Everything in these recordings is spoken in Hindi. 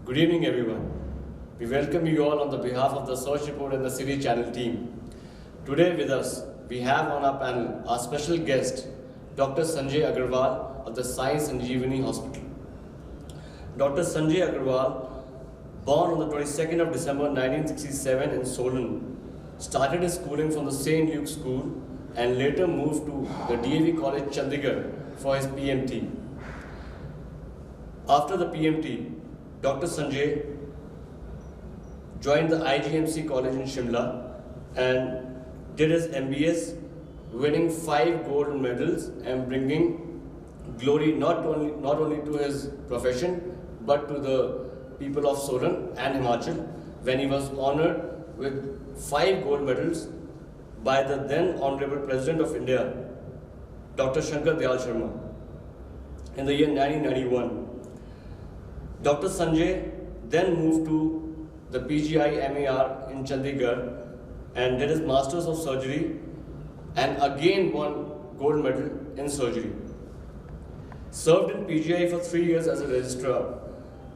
Good evening, everyone. We welcome you all on the behalf of the Search Report and the City Channel team. Today with us, we have on our panel our special guest, Dr. Sanjay Agarwal of the Sai Sanjeevani Hospital. Dr. Sanjay Agarwal, born on the 22nd of December 1967 in Solan, started his schooling from the St. Luke's School and later moved to the DAV College Chandigarh for his PMT. After the PMT, Dr. Sanjay joined the IGMC College in Shimla and did his MBS, winning 5 gold medals and bringing glory not only to his profession but to the people of Solan and Himachal when he was honored with 5 gold medals by the then Honorable President of India, Dr. Shankar Dayal Sharma, in the year 1991. Dr. Sanjay then moved to the PGI MAR in Chandigarh and did his Masters of Surgery and again won gold medal in surgery. Served in PGI for 3 years as a registrar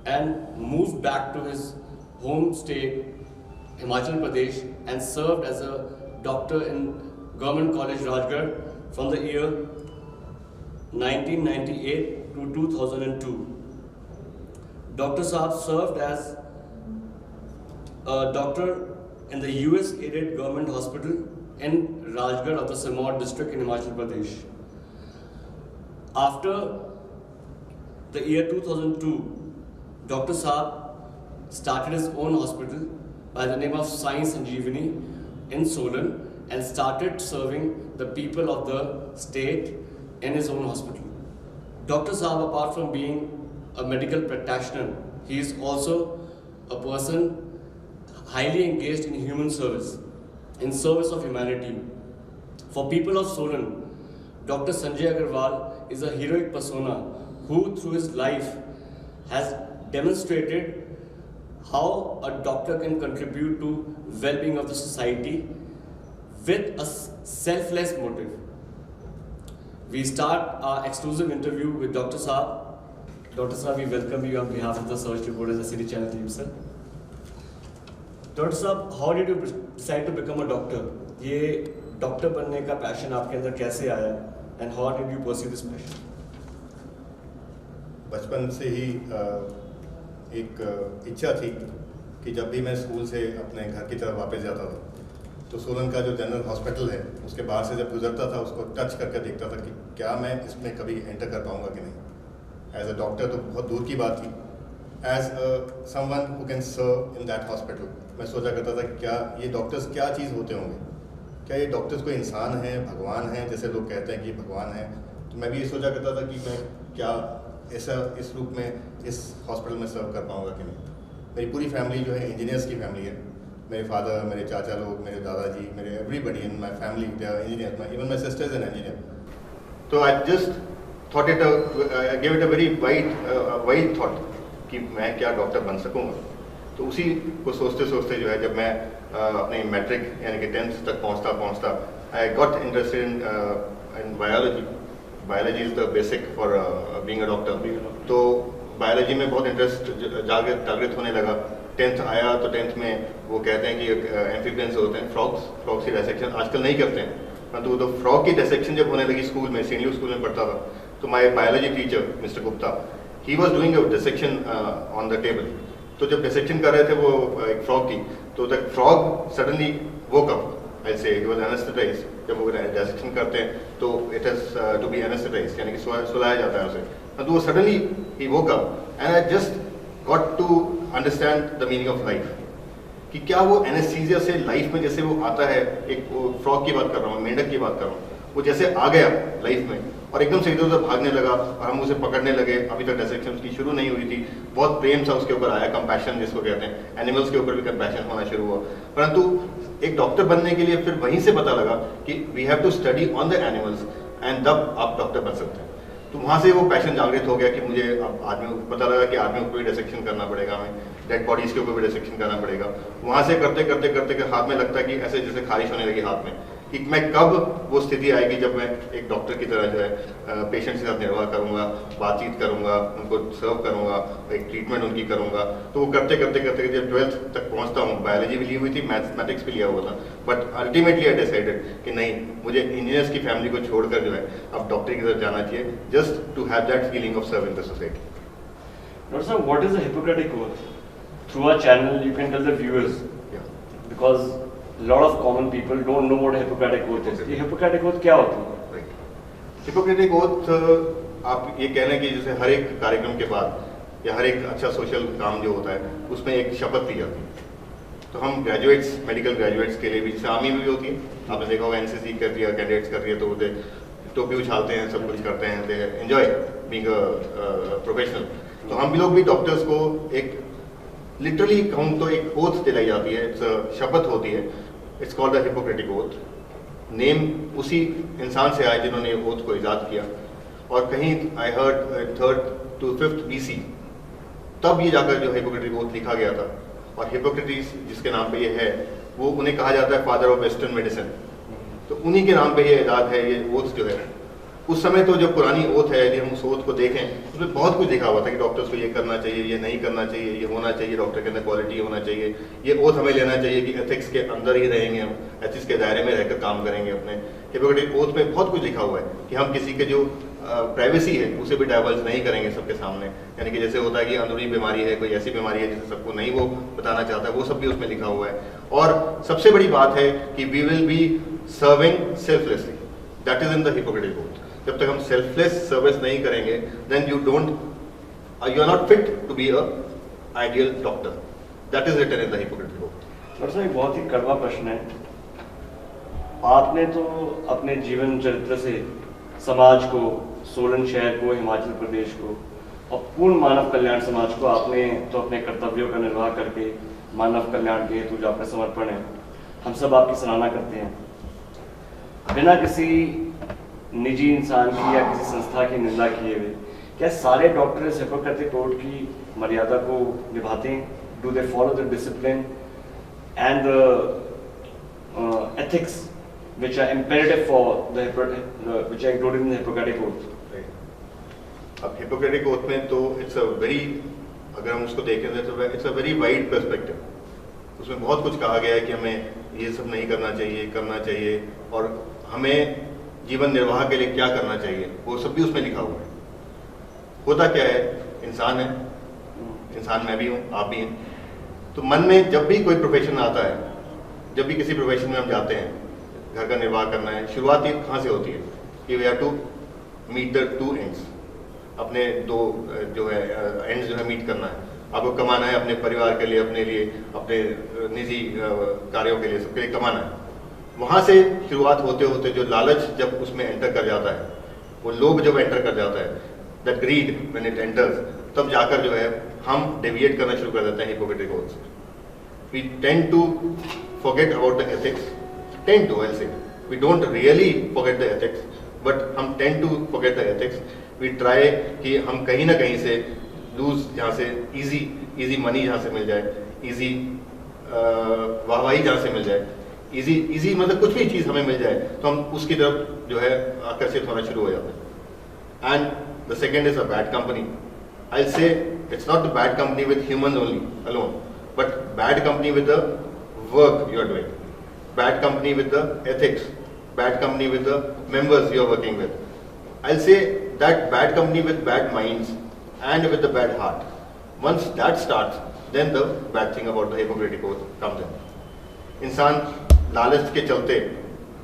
and moved back to his home state, Himachal Pradesh, and served as a doctor in Government College Rajgarh from the year 1998 to 2002. Dr. Saab served as a doctor in the US-aided government hospital in Rajgarh of the Sirmaur district in Himachal Pradesh. After the year 2002, Dr. Saab started his own hospital by the name of Sai Sanjeevani in Solan and started serving the people of the state in his own hospital. Dr. Saab, apart from being a medical practitioner, he is also a person highly engaged in human service, in service of humanity. For people of Solan, Dr. Sanjay Agarwal is a heroic persona who through his life has demonstrated how a doctor can contribute to well-being of the society with a selfless motive. We start our exclusive interview with Dr. Saab. Dr. Saab, we welcome you on behalf of the Search Report and the City Channel team, sir. Dr. Saab, how did you decide to become a doctor? ये डॉक्टर बनने का पैशन आपके अंदर कैसे आया and how did you pursue this passion? बचपन से ही एक इच्छा थी कि जब भी मैं स्कूल से अपने घर की तरफ वापस जाता था तो सोलन का जो जनरल हॉस्पिटल है उसके बाहर से जब गुजरता था उसको टच करके देखता था कि क्या मैं इसमें कभी एंटर कर पाऊंगा कि नहीं. एज अ डॉक्टर तो बहुत दूर की बात थी. As someone who can serve in that hospital मैं सोचा करता था कि क्या ये डॉक्टर्स क्या चीज़ होते होंगे, क्या ये डॉक्टर्स कोई इंसान हैं, भगवान हैं, जैसे लोग कहते हैं कि भगवान है. तो मैं भी ये सोचा करता था कि मैं क्या ऐसा इस रूप में इस हॉस्पिटल में सर्व कर पाऊँगा कि नहीं. मेरी पूरी फैमिली जो है इंजीनियर्स की फैमिली है. मेरे फादर, मेरे चाचा लोग, मेरे दादाजी, मेरे everybody in my family they are engineers. Even my sister is an engineer. तो I just thought it, I give it a very wide thought कि मैं क्या डॉक्टर बन सकूँगा. तो उसी को सोचते सोचते जो है जब मैं अपनी मैट्रिक यानी कि 10th तक पहुँचता I got interested in biology. Biology is the basic for being a doctor. तो बायोलॉजी में बहुत इंटरेस्ट जागृत होने लगा. 10th आया तो 10th में वो कहते हैं कि एम्फीबियंस होते हैं, फ्रॉग्स की डायसेक्शन आजकल नहीं करते हैं, परंतु तो फ्रॉग की डायसेक्शन जब होने लगी स्कूल में, सीनियर स्कूल में पढ़ता था, तो my biology teacher mister Gupta, he was doing a dissection on the table. तो जब डिसेक्शन कर रहे थे वो एक फ्रॉग की, तो the frog suddenly woke up. I say he was anaesthetised. जब वो डिसेक्शन करते हैं तो it has to be anaesthetised यानी कि सुलाया जाता है उसे. तो वो सडनली ही woke up and I just got to understand the meaning of life कि क्या वो एनेस्थीसिया से लाइफ में जैसे वो आता है. एक फ्रॉग की बात कर रहा हूँ, मेंढक की बात कर रहा हूँ, वो जैसे आ गया लाइफ में और एकदम से इधर उधर भागने लगा और हम उसे पकड़ने लगे. अभी तक डिसेक्शन उसकी शुरू नहीं हुई थी. बहुत प्रेम सा उसके ऊपर आया, कंपैशन जिसको कहते हैं. एनिमल्स के ऊपर भी कंपैशन होना शुरू हुआ. परंतु एक डॉक्टर बनने के लिए फिर वहीं से पता लगा कि we have to study on the animals and तब आप डॉक्टर बन सकते हैं. तो वहाँ से वो पैशन जागृत हो गया कि मुझे अब आदमी पता लगा कि आदमियों को भी डिसेक्शन करना पड़ेगा, हमें डेड बॉडीज के ऊपर भी डिसेक्शन करना पड़ेगा. वहाँ से करते करते करते हाथ में लगता है कि ऐसे जैसे खारिश होने लगी हाथ में कि मैं कब वो स्थिति आएगी जब मैं एक डॉक्टर की तरह जो है पेशेंट के साथ निर्वाह करूंगा, बातचीत करूंगा, उनको सर्व करूंगा, एक ट्रीटमेंट उनकी करूंगा। तो वो करते करते करते जब 12th तक पहुंचता हूँ, बायोलॉजी भी ली हुई थी, मैथमेटिक्स भी लिया हुआ था, बट अल्टीमेटली आई डिसाइडेड कि नहीं, मुझे इंजीनियर्स की फैमिली को छोड़कर जो है अब डॉक्टरी की तरफ जाना चाहिए, just to have that feeling of serving the society. Dr. Sir, what is the Hippocratic Oath? Through our channel, you can tell the viewers, because a lot of common people don't know what a Hippocratic Oath is. ये Hippocratic Oath क्या होती है? हिपोक्रेटिक ओथ आप ये कह रहे हैं कि जैसे हर एक कार्यक्रम के बाद या हर एक अच्छा सोशल काम जो होता है उसमें एक शपथ ली जाती है। तो हम ग्रेजुएट्स, मेडिकल ग्रेजुएट्स के लिए भी, जैसे आर्मी में भी होती है, आपने देखा होगा एनसीसी कर दिया, कैडेट्स कर दिया, तो वो टोपी उछालते हैं, सब कुछ करते हैं, they enjoy being a professional. तो हम भी लोग भी डॉक्टर्स को एक लिटरली कहूँ तो एक ओथ दिलाई जाती है, शपथ होती है, it's called the Hippocratic oath. Name उसी इंसान से आए जिन्होंने ओथ को इजाद किया, और कहीं I heard 3rd to 5th BC तब ये जाकर जो हिपोक्रेटिक ओथ लिखा गया था। और हिपोक्रेटिस जिसके नाम पे ये है, वो उन्हें कहा जाता है फादर ऑफ वेस्टर्न मेडिसिन, तो उन्हीं के नाम पे ये इजाद है, ये ओथ जो है। उस समय तो जो पुरानी ओथ है, यदि हम उस ओथ को देखें, उसमें बहुत कुछ लिखा हुआ था कि डॉक्टर्स को ये करना चाहिए, ये नहीं करना चाहिए, ये होना चाहिए, डॉक्टर के अंदर क्वालिटी होना चाहिए, ये ओथ हमें लेना चाहिए कि एथिक्स के अंदर ही रहेंगे, हम एथिक्स के दायरे में रहकर काम करेंगे अपने। हिपोक्रेटिक ओथ में बहुत कुछ लिखा हुआ है कि हम किसी के जो प्राइवेसी है उसे भी डाइवर्स नहीं करेंगे सबके सामने। यानी कि जैसे होता है कि अंदरूनी बीमारी है, कोई ऐसी बीमारी है जिसे सबको नहीं वो बताना चाहता है, वो सब भी उसमें लिखा हुआ है। और सबसे बड़ी बात है कि we will be serving selflessly, that is in the Hippocratic oath. जब तक हम सेल्फलेस सर्विस नहीं करेंगे, then you are not fit to be a ideal doctor. That is written in the Hippocratic oath. Doctor साहब, बहुत ही कड़वा प्रश्न है। आपने तो अपने जीवन चरित्र से समाज को, सोलन शहर को, हिमाचल प्रदेश को और पूर्ण मानव कल्याण समाज को आपने तो अपने कर्तव्यों का निर्वाह करके मानव कल्याण के हेतु जो आपका समर्पण है, हम सब आपकी सराहना करते हैं। बिना किसी निजी इंसान की या किसी संस्था की निंदा किए हुए, क्या सारे डॉक्टर इस हिपोक्रेटिक ओथ की मर्यादा को निभाते हैं? Do they follow the discipline and the ethics which are imperative for which are included in the Hippocratic Oath? अब हिपोक्रेटिक ओथ में तो इट्स अ वेरी, अगर हम उसको देखें तो it's a very wide perspective. उसमें बहुत कुछ कहा गया है कि हमें ये सब नहीं करना चाहिए, और हमें जीवन निर्वाह के लिए क्या करना चाहिए, वो सब भी उसमें लिखा हुआ है। होता क्या है, इंसान है, इंसान मैं भी हूँ, आप भी हैं, तो मन में जब भी कोई प्रोफेशन आता है, जब भी किसी प्रोफेशन में हम जाते हैं, घर का निर्वाह करना है, शुरुआत ये कहाँ से होती है कि we have to meet the 2 ends, अपने 2 जो है एंड्स जो है मीट करना है। आपको कमाना है अपने परिवार के लिए, अपने लिए, अपने निजी कार्यों के लिए, सबके लिए कमाना है। वहाँ से शुरुआत होते होते जो लालच जब उसमें एंटर कर जाता है, वो लोभ जब एंटर कर जाता है, that grid when it enters, तब जाकर जो है हम डेविएट करना शुरू कर देते हैं हिपोक्रेटिक ओथ से। We tend to forget about the ethics, tend to, I'll say. We don't really forget the ethics, but हम tend to forget the ethics. We try कि हम कहीं ना कहीं से lose, जहाँ से easy money जहाँ से मिल जाए, easy वाहवाही जहाँ से मिल जाए, easy मतलब कुछ भी चीज़ हमें मिल जाए तो हम उसकी तरफ जो है आकर्षित होना शुरू हो जाते हैं। And the second is a bad company. I'll say it's not the bad company with humans alone, but bad company with the work you are doing. Bad company with the ethics, bad company with the members you are working with. I'll say that bad company with bad minds and with the bad heart. Once that starts, then the bad thing about the Hippocratic Oath comes in. इंसान लालच के चलते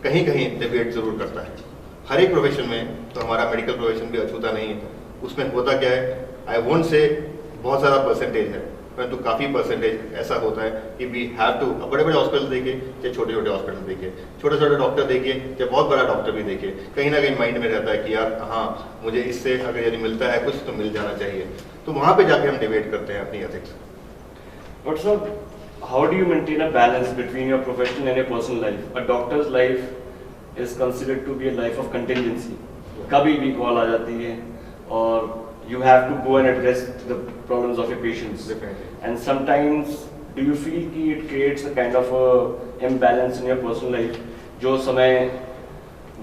कहीं कहीं डेविएट जरूर करता है। हर एक प्रोफेशन में, तो हमारा मेडिकल प्रोफेशन भी अछूता नहीं है। उसमें होता क्या है, आई वोंट से बहुत सारा परसेंटेज है, परंतु काफ़ी परसेंटेज ऐसा होता है कि वी हैव टू, बड़े बड़े हॉस्पिटल देखिए चाहे छोटे छोटे हॉस्पिटल देखिए, छोटे छोटे डॉक्टर देखिए चाहे बहुत बड़ा डॉक्टर भी देखिए, कहीं ना कहीं माइंड में रहता है कि यार हाँ, मुझे इससे अगर यदि मिलता है कुछ तो मिल जाना चाहिए। तो वहाँ पे जाके हम डिबेट करते हैं अपनी ethics. But sir, how do you maintain a balance between your professional and your personal life? A doctor's life is considered to be a life of contingency. कभी भी कॉल आ जाती है और you have to go and address the problems of your patients. Definitely. And sometimes, do you feel कि it creates a kind of a imbalance in your personal life जो समय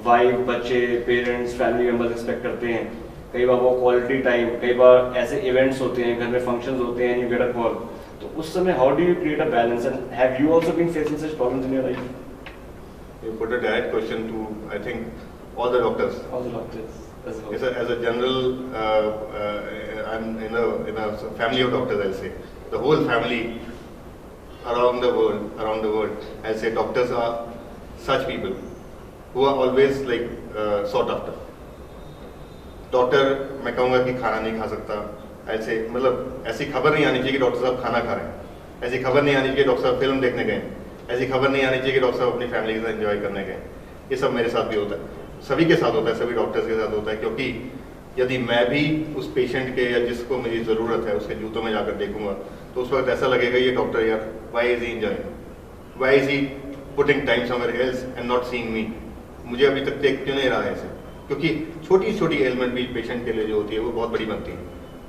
वाइफ, बच्चे, पेरेंट्स, फैमिली मेम्बर्स एक्सपेक्ट करते हैं, कई बार वो क्वालिटी टाइम, कई बार ऐसे इवेंट्स होते हैं, घर में फंक्शंस होते हैं, यू गेट अ कॉल, तो उस समय how do you create a balance and have you also been facing such problems in your life? You put a direct question to, I think, all the doctors. All the doctors as well. As a general, I'm in a family of doctors, I'll say. The whole family around the world, I'll say doctors are such people who are always like sought after. Doctor मैं कहूँगा कि खाना नहीं खा सकता, ऐसे मतलब ऐसी खबर नहीं आनी चाहिए कि डॉक्टर साहब खाना खा रहे हैं, ऐसी खबर नहीं आनी चाहिए डॉक्टर साहब फिल्म देखने गए, ऐसी खबर नहीं आनी चाहिए कि डॉक्टर साहब अपनी फैमिली के साथ एंजॉय करने गए। ये सब मेरे साथ भी होता है, सभी के साथ होता है, सभी डॉक्टर्स के साथ होता है, क्योंकि यदि मैं भी उस पेशेंट के या जिसको मेरी ज़रूरत है उसके जूतों में जाकर देखूंगा तो उस वक्त ऐसा लगेगा ये डॉक्टर यार why is he enjoying, why is he putting time somewhere else and not seeing me, मुझे अभी तक देख क्यों नहीं रहा है ऐसे। क्योंकि छोटी छोटी एलिमेंट भी पेशेंट के लिए जो होती है वो बहुत बड़ी बनती है,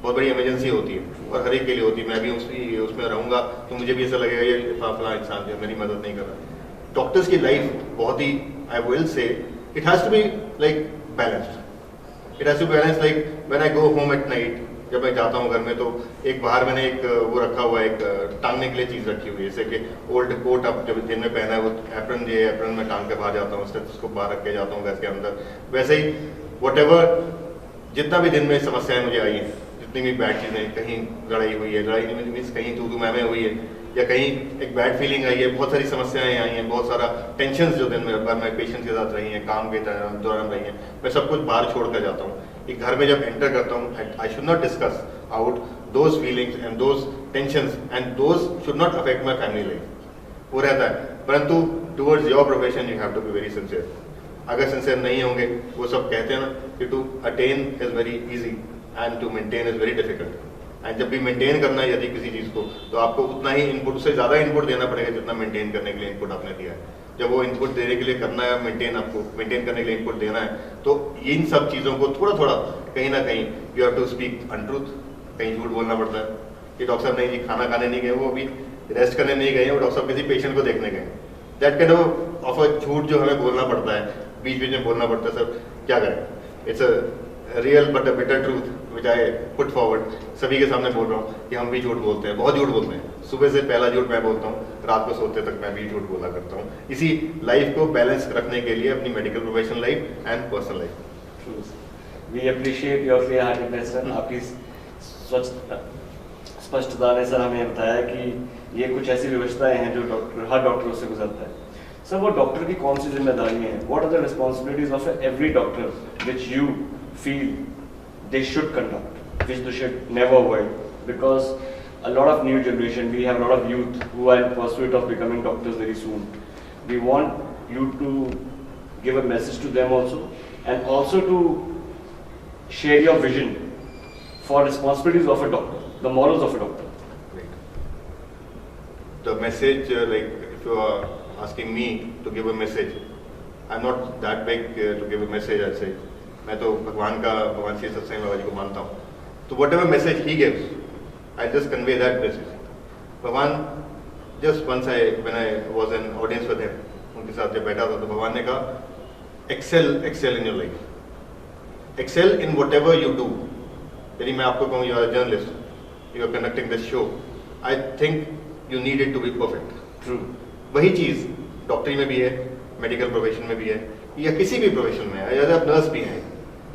बहुत बड़ी इमरजेंसी होती है और हर एक के लिए होती है। मैं भी उसमें रहूँगा तो मुझे भी ऐसा लगेगा ये फला इंसान जो मेरी मदद नहीं कर रहा। डॉक्टर्स की लाइफ बहुत ही, I will say, it has to be like balanced, it has to balance like when I go home at night, जब मैं जाता हूँ घर में तो एक बाहर मैंने एक वो रखा हुआ है, एक टांगने के लिए चीज़ रखी हुई है, जैसे कि ओल्ड कोट अब जब दिन में पहना है वो एप्रन जो है एप्रन में टांग के बाहर जाता हूँ, उसको बाहर रख के जाता हूँ घर के अंदर। वैसे ही व्हाटएवर जितना भी दिन में समस्याएं मुझे आई हैं, जितनी भी बैड चीज़ें, कहीं लड़ाई हुई है, लड़ाई मीन्स कहीं तू मैं हुई है, या कहीं एक बैड फीलिंग आई है, बहुत सारी समस्याएं आई हैं, बहुत सारा टेंशन जो दिन में मैं पेशेंट के साथ रही हैं, काम के दौरान रही हैं, मैं सब कुछ बाहर छोड़ कर जाता हूँ। एक घर में जब एंटर करता हूँ, I should not discuss out those feelings and those tensions and those should not affect my family life, वो रहता है। परंतु towards your profession you have to be very sincere. अगर सिंसियर नहीं होंगे, वो सब कहते हैं ना कि to attain is very easy and to maintain is very difficult. And जब भी मेंटेन करना है यदि किसी चीज़ को, तो आपको उतना ही इनपुट, उससे ज़्यादा इनपुट देना पड़ेगा जितना मेंटेन करने के लिए इनपुट आपने दिया है। जब वो इनपुट देने के लिए करना है, आपको मेंटेन करने के लिए इनपुट देना है, तो इन सब चीज़ों को थोड़ा थोड़ा कहीं ना कहीं you have to speak untruth, कहीं झूठ बोलना पड़ता है कि डॉक्टर साहब नहीं जी खाना खाने नहीं गए, वो अभी रेस्ट करने नहीं गए, वो डॉक्टर साहब किसी पेशेंट को देखने गए। दैट काइंड ऑफ अ झूठ जो हमें बोलना पड़ता है, बीच बीच में बोलना पड़ता है, सर क्या करें। It's a real but a bitter truth which I put forward, सभी के सामने बोल रहा हूँ कि हम भी झूठ बोलते हैं, बहुत झूठ बोलते हैं। सुबह से पहला झूठ मैं बोलता हूँ, रात को सोते तक मैं भी झूठ बोला करता हूँ, इसी लाइफ को बैलेंस रखने के लिए, अपनी medical professional life and personal life. We appreciate your clear heartedness sir, आपकी स्पष्टता ने सर हमें बताया कि ये कुछ ऐसी व्यवस्थाएं हैं जो हर डॉक्टर उससे गुजरता है। सर वो डॉक्टर की कौन सी जिम्मेदारियां हैं, what are the responsibilities of every doctor which you feel they should conduct, which they should never avoid, because a lot of new generation, we have a lot of youth who are in pursuit of becoming doctors very soon. We want you to give a message to them also, and also to share your vision for responsibilities of a doctor, the morals of a doctor. Right. The message, like if you are asking me to give a message, I'm not that big to give a message, I'd say. मैं तो भगवान श्री सत्संग बाबा जी को मानता हूँ, तो whatever message he gives I just convey that message. भगवान just once when I was in audience with him, उनके साथ जब बैठा था तो भगवान ने कहा excel in your life, excel in whatever you do. यदि मैं आपको कहूँ you are journalist, you are conducting this show, I think you need it to be perfect. True, वही चीज़ डॉक्टरी में भी है, मेडिकल प्रोफेशन में भी है, या किसी भी प्रोफेशन में है, या आप नर्स भी हैं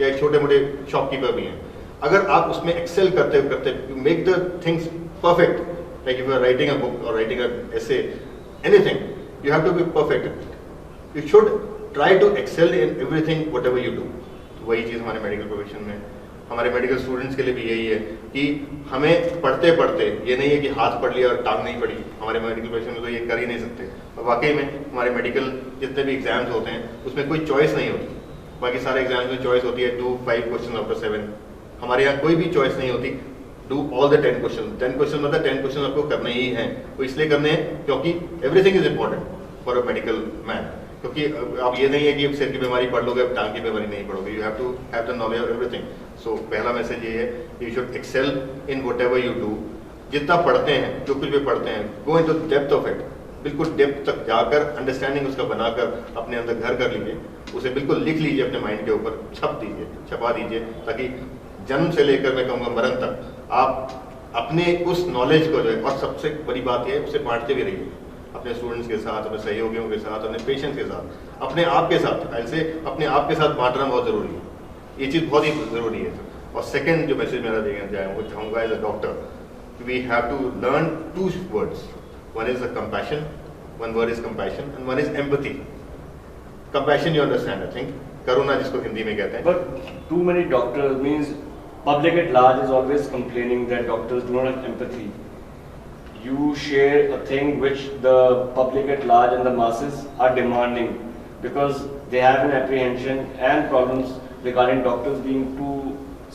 या एक छोटे मोटे शॉपकीपर भी हैं। अगर आप उसमें एक्सेल करते you make the things perfect, like if you are writing a book और writing a essay, anything, you have to be perfect. You should try to excel in everything whatever you do. वही चीज़ हमारे मेडिकल प्रोफेशन में, हमारे मेडिकल स्टूडेंट्स के लिए भी यही है कि हमें पढ़ते पढ़ते ये नहीं है कि हाथ पढ़ लिया और टांग नहीं पड़ी, हमारे मेडिकल प्रोफेशन में तो ये कर ही नहीं सकते। और वाकई में हमारे मेडिकल जितने भी एग्जाम्स होते हैं उसमें कोई चॉइस नहीं होती, बाकी सारे एग्जाम्स में चॉइस होती है 2 5 क्वेश्चन आउट ऑफ 7। हमारे यहाँ कोई भी चॉइस नहीं होती, do all the 10 question. 10 question मतलब 10 क्वेश्चन आपको करने ही हैं, वो इसलिए करने हैं क्योंकि everything is important for a medical man. क्योंकि आप ये नहीं है कि सिर की बीमारी पढ़ लोगे, अब टांग की बीमारी नहीं पढ़ोगे, you have to have the knowledge of everything. So पहला मैसेज ये है, you should excel in whatever you do. जितना पढ़ते हैं, जो कुछ भी पढ़ते हैं, go into depth of it, बिल्कुल डेप्थ तक जाकर अंडरस्टैंडिंग उसका बनाकर अपने अंदर घर कर लीजिए, उसे बिल्कुल लिख लीजिए अपने माइंड के ऊपर, छपा दीजिए, ताकि जन्म से लेकर मैं कहूँगा मरण तक आप अपने उस नॉलेज को जो है, और सबसे बड़ी बात यह है उसे बांटते भी रहिए अपने स्टूडेंट्स के साथ, अपने सहयोगियों के साथ, अपने पेशेंट्स के साथ, अपने आप के साथ। ऐसे अपने आप के साथ बांटना बहुत ज़रूरी है, ये चीज़ बहुत ही ज़रूरी है। और सेकेंड जो मैसेज मेरा देना चाहूँगा as a doctor, we have to learn two words, one is the compassion, one word is compassion and one is empathy. Compassion you understand, I think, करुणा जिसको हिंदी में कहते हैं। But too many doctors means public at large is always complaining that doctors do not have empathy. You share a thing which the public at large and the masses are demanding because they have an apprehension and problems regarding doctors being too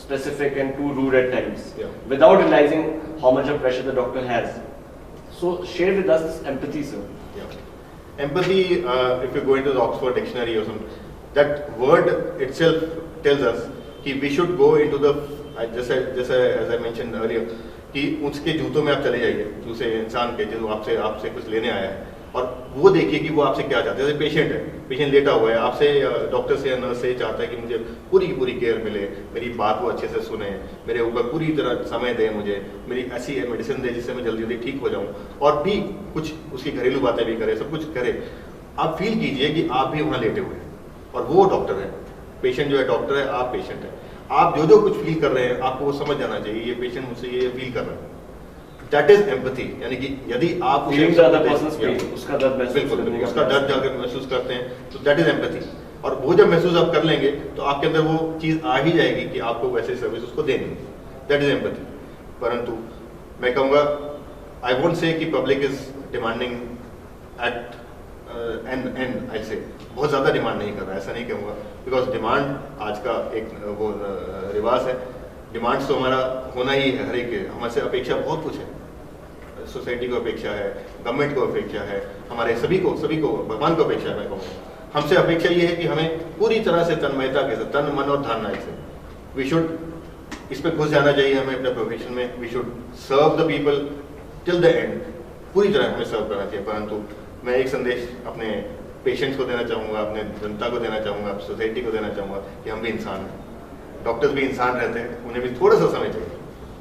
specific and too rude at times, Yeah. without realizing how much of pressure the doctor has. So share with us this empathy, sir. Yeah. Empathy, if you go into the Oxford dictionary or something, that word itself tells us कि we should go into the, जैसे as I mentioned earlier, कि उसके जूतों में आप चले जाइए, दूसरे इंसान के जो आपसे कुछ लेने आया है, और वो देखिए कि वो आपसे क्या चाहते हैं। जैसे पेशेंट है, पेशेंट लेटा हुआ है, आपसे डॉक्टर से या नर्स से चाहता है कि मुझे पूरी केयर मिले, मेरी बात वो अच्छे से सुने, मेरे ऊपर पूरी तरह समय दें, मुझे मेरी ऐसी मेडिसिन दे जिससे मैं जल्दी ठीक हो जाऊँ, और भी कुछ उसकी घरेलू बातें भी करे, सब कुछ करे। आप फील कीजिए कि आप भी वहाँ लेटे हुए हैं और वो डॉक्टर है, पेशेंट जो है डॉक्टर है, आप पेशेंट है। आप जो कुछ फील कर रहे हैं आपको वो समझ जाना चाहिए, ये पेशेंट मुझसे ये फील कर रहा है। दैट इज एम्पैथी, यानी कि यदि आप उसका दर्द बिल्कुल उसका दर्द जाकर महसूस करते हैं तो दैट इज एम्पैथी। और वो जब महसूस आप कर लेंगे तो आपके अंदर वो चीज़ आ ही जाएगी कि आपको वैसे सर्विस उसको देनी, दैट इज एम्पैथी। परंतु मैं कहूँगा, आई वोंट से कि public is demanding at and I say बहुत ज़्यादा डिमांड नहीं कर रहा है, ऐसा नहीं कहूँगा, बिकॉज डिमांड आज का एक वो रिवाज है। डिमांड्स तो हमारा होना ही है, हर एक हमसे अपेक्षा बहुत कुछ है, सोसाइटी को अपेक्षा है, गवर्नमेंट को अपेक्षा है, हमारे सभी को भगवान को अपेक्षा है। मैं कहूँगा हमसे अपेक्षा ये है कि हमें पूरी तरह से तन्मयता के साथ, तन मन और धारणा से वी शुड इस पर घुस जाना चाहिए हमें अपने प्रोफेशन में। We should serve the people till the end, पूरी तरह हमें सर्व करना चाहिए। परंतु मैं एक संदेश अपने पेशेंट्स को देना चाहूँगा, अपने जनता को देना चाहूँगा, सोसाइटी को देना चाहूँगा कि हम भी इंसान हैं, डॉक्टर्स भी इंसान रहते हैं, उन्हें भी थोड़ा सा समय चाहिए।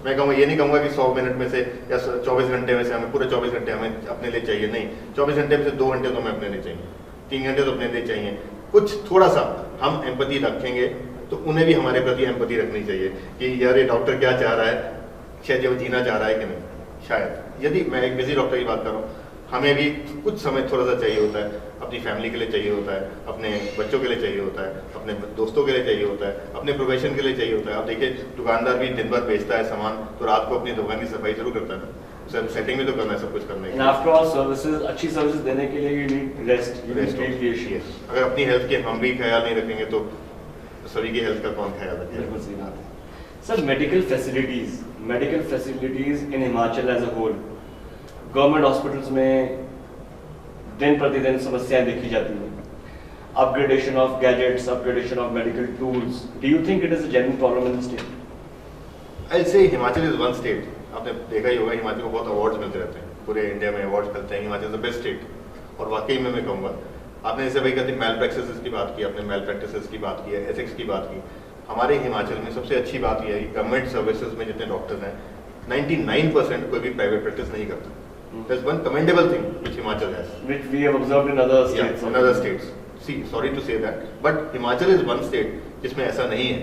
मैं कहूँगा, ये नहीं कहूँगा कि 100 मिनट में से या 24 घंटे में से हमें पूरे 24 घंटे हमें अपने लिए चाहिए, नहीं, 24 घंटे में से 2 घंटे तो हमें अपने लिए चाहिए, 3 घंटे तो अपने लिए चाहिए। कुछ थोड़ा सा हम एम्पैथी रखेंगे तो उन्हें भी हमारे प्रति एम्पैथी रखनी चाहिए कि यार ये डॉक्टर क्या चाह रहा है, शायद वो जीना चाह रहा है कि नहीं। शायद यदि मैं एक बिजी डॉक्टर की बात कर रहा हूँ, हमें भी कुछ समय थोड़ा सा चाहिए होता है, अपनी फैमिली के लिए चाहिए होता है, अपने बच्चों के लिए चाहिए होता है, अपने दोस्तों के लिए चाहिए होता है, अपने प्रोफेशन के लिए चाहिए होता है। आप देखिए, दुकानदार भी दिन भर बेचता है सामान, तो रात को अपनी दुकान की सफाई जरूर करता है, उसे सेटिंग में तो करना है, सब कुछ करना है। आफ्टर ऑल सर्विसेज, अच्छी सर्विसेज देने के लिए you need rest, you need recreation. अगर अपनी हेल्थ के हम भी ख्याल नहीं रखेंगे तो सभी की हेल्थ का कौन ख्याल रखेगा। बिल्कुल सही बात है। Sir, medical facilities in Himachal as a whole, government hospitals में दिन प्रतिदिन समस्याएं देखी जाती हैं, upgradation of gadgets, upgradation of medical tools. Do you think it is a genuine problem in the state? I say Himachal is one state, आपने देखा ही होगा, हिमाचल को बहुत अवार्ड्स मिलते रहते हैं, पूरे इंडिया में अवार्ड्स मिलते हैं, Himachal is the best state. और वाकई में मैं कहूँगा, आपने जैसे भाई कहते मैल प्रैक्टिसेस की बात की, आपने मैल प्रैक्टिसेस की बात की है, एथिक्स की बात की। हमारे हिमाचल में सबसे अच्छी बात यह है कि गवर्नमेंट सर्विसेज में जितने डॉक्टर्स हैं, 99% कोई भी प्राइवेट प्रैक्टिस नहीं करता। There's one commendable thing which Himachal has, which we have observed in other states. Yeah, in other states. See, sorry to say that, but Himachal is one state जिसमें ऐसा नहीं है।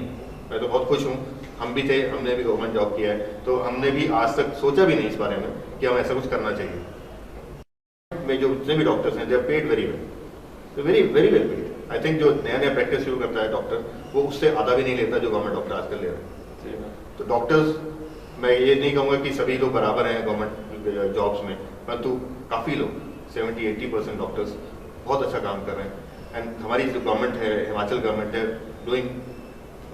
मैं तो बहुत खुश हूँ, हम भी थे, हमने भी गवर्नमेंट जॉब किया है, तो हमने भी आज तक सोचा भी नहीं इस बारे में कि हम ऐसा कुछ करना चाहिए। में जो जितने भी डॉक्टर्स हैं, they are paid very well, very very well paid. I think जो नया प्रैक्टिस शुरू करता है डॉक्टर, वो उससे आधा भी नहीं लेता जो गवर्नमेंट डॉक्टर आजकल ले रहे हैं। तो डॉक्टर्स, मैं ये नहीं कहूँगा कि सभी लोग बराबर हैं गवर्नमेंट जॉब्स में, परंतु काफ़ी लोग 70-80% डॉक्टर्स बहुत अच्छा काम कर रहे हैं। एंड हमारी जो गवर्नमेंट है, हिमाचल गवर्नमेंट है, doing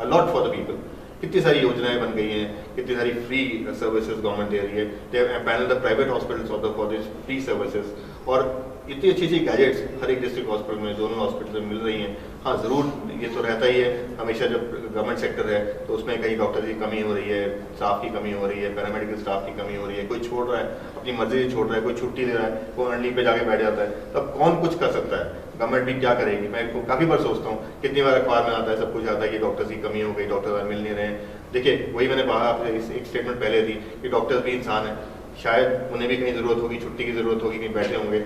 a lot for the people. कितनी सारी योजनाएं बन गई हैं, कितनी सारी फ्री सर्विसेज गवर्नमेंट दे रही है। They have panel the private hospitals for this free services. और इतनी अच्छी गैजेट्स हर एक डिस्ट्रिक्ट हॉस्पिटल में, जोनल हॉस्पिटल में मिल रही हैं। हाँ ज़रूर ये तो रहता ही है हमेशा, जब गवर्नमेंट सेक्टर है तो उसमें कई डॉक्टर की कमी हो रही है, स्टाफ की कमी हो रही है, पैरामेडिकल स्टाफ की कमी हो रही है, कोई छोड़ रहा है अपनी मर्जी से छोड़ रहा है, कोई छुट्टी दे रहा है, कोई अर्न लीव पे जाके बैठ जाता है, तब कौन कुछ कर सकता है? गवर्नमेंट भी क्या करेगी? मैं काफ़ी बार सोचता हूँ, कितनी बार अखबार में आता है, सब कुछ आता है कि डॉक्टर्स की कमी हो गई, डॉक्टर मिल नहीं रहे हैं। देखिए वही मैंने कहा आपसे एक स्टेटमेंट पहले दी कि डॉक्टर्स भी इंसान है, शायद उन्हें भी कहीं ज़रूरत होगी, छुट्टी की ज़रूरत होगी, कहीं बैठे होंगे,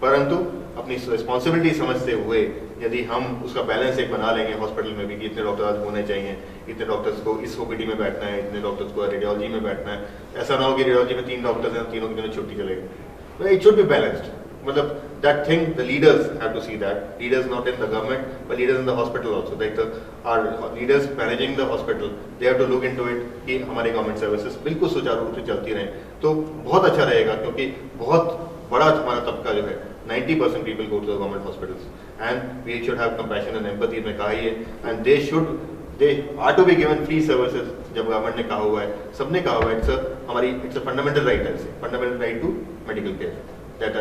परंतु अपनी रिस्पॉन्सिबिलिटी समझते हुए यदि हम उसका बैलेंस एक बना लेंगे हॉस्पिटल में भी कि इतने डॉक्टर आज होने चाहिए, इतने डॉक्टर्स को इस ओपीडी में बैठना है, इतने डॉक्टर्स को रेडियोलॉजी में बैठना है, ऐसा ना हो कि रेडियोलॉजी में 3 डॉक्टर्स हैं, तीनों की दिनों छुट्टी चलेगी। इट शुड बी बैलेंस्ड, मतलब that thing the leaders have to see that, leaders not in the government but leaders in the hospital also, like our leaders managing the hospital, they have to look into it कि हमारे गवर्नमेंट सर्विसेज बिल्कुल सुचारू रूप से चलती रहें, तो बहुत अच्छा रहेगा। क्योंकि बहुत बड़ा हमारा तबका जो है 90% people go to the government hospitals and we should have compassion and empathy, में कहा ही है, and they are to be given free services। जब गवर्नमेंट ने कहा हुआ है, सबने कहा हुआ है, it's a fundamental right, fundamental right to medical care, that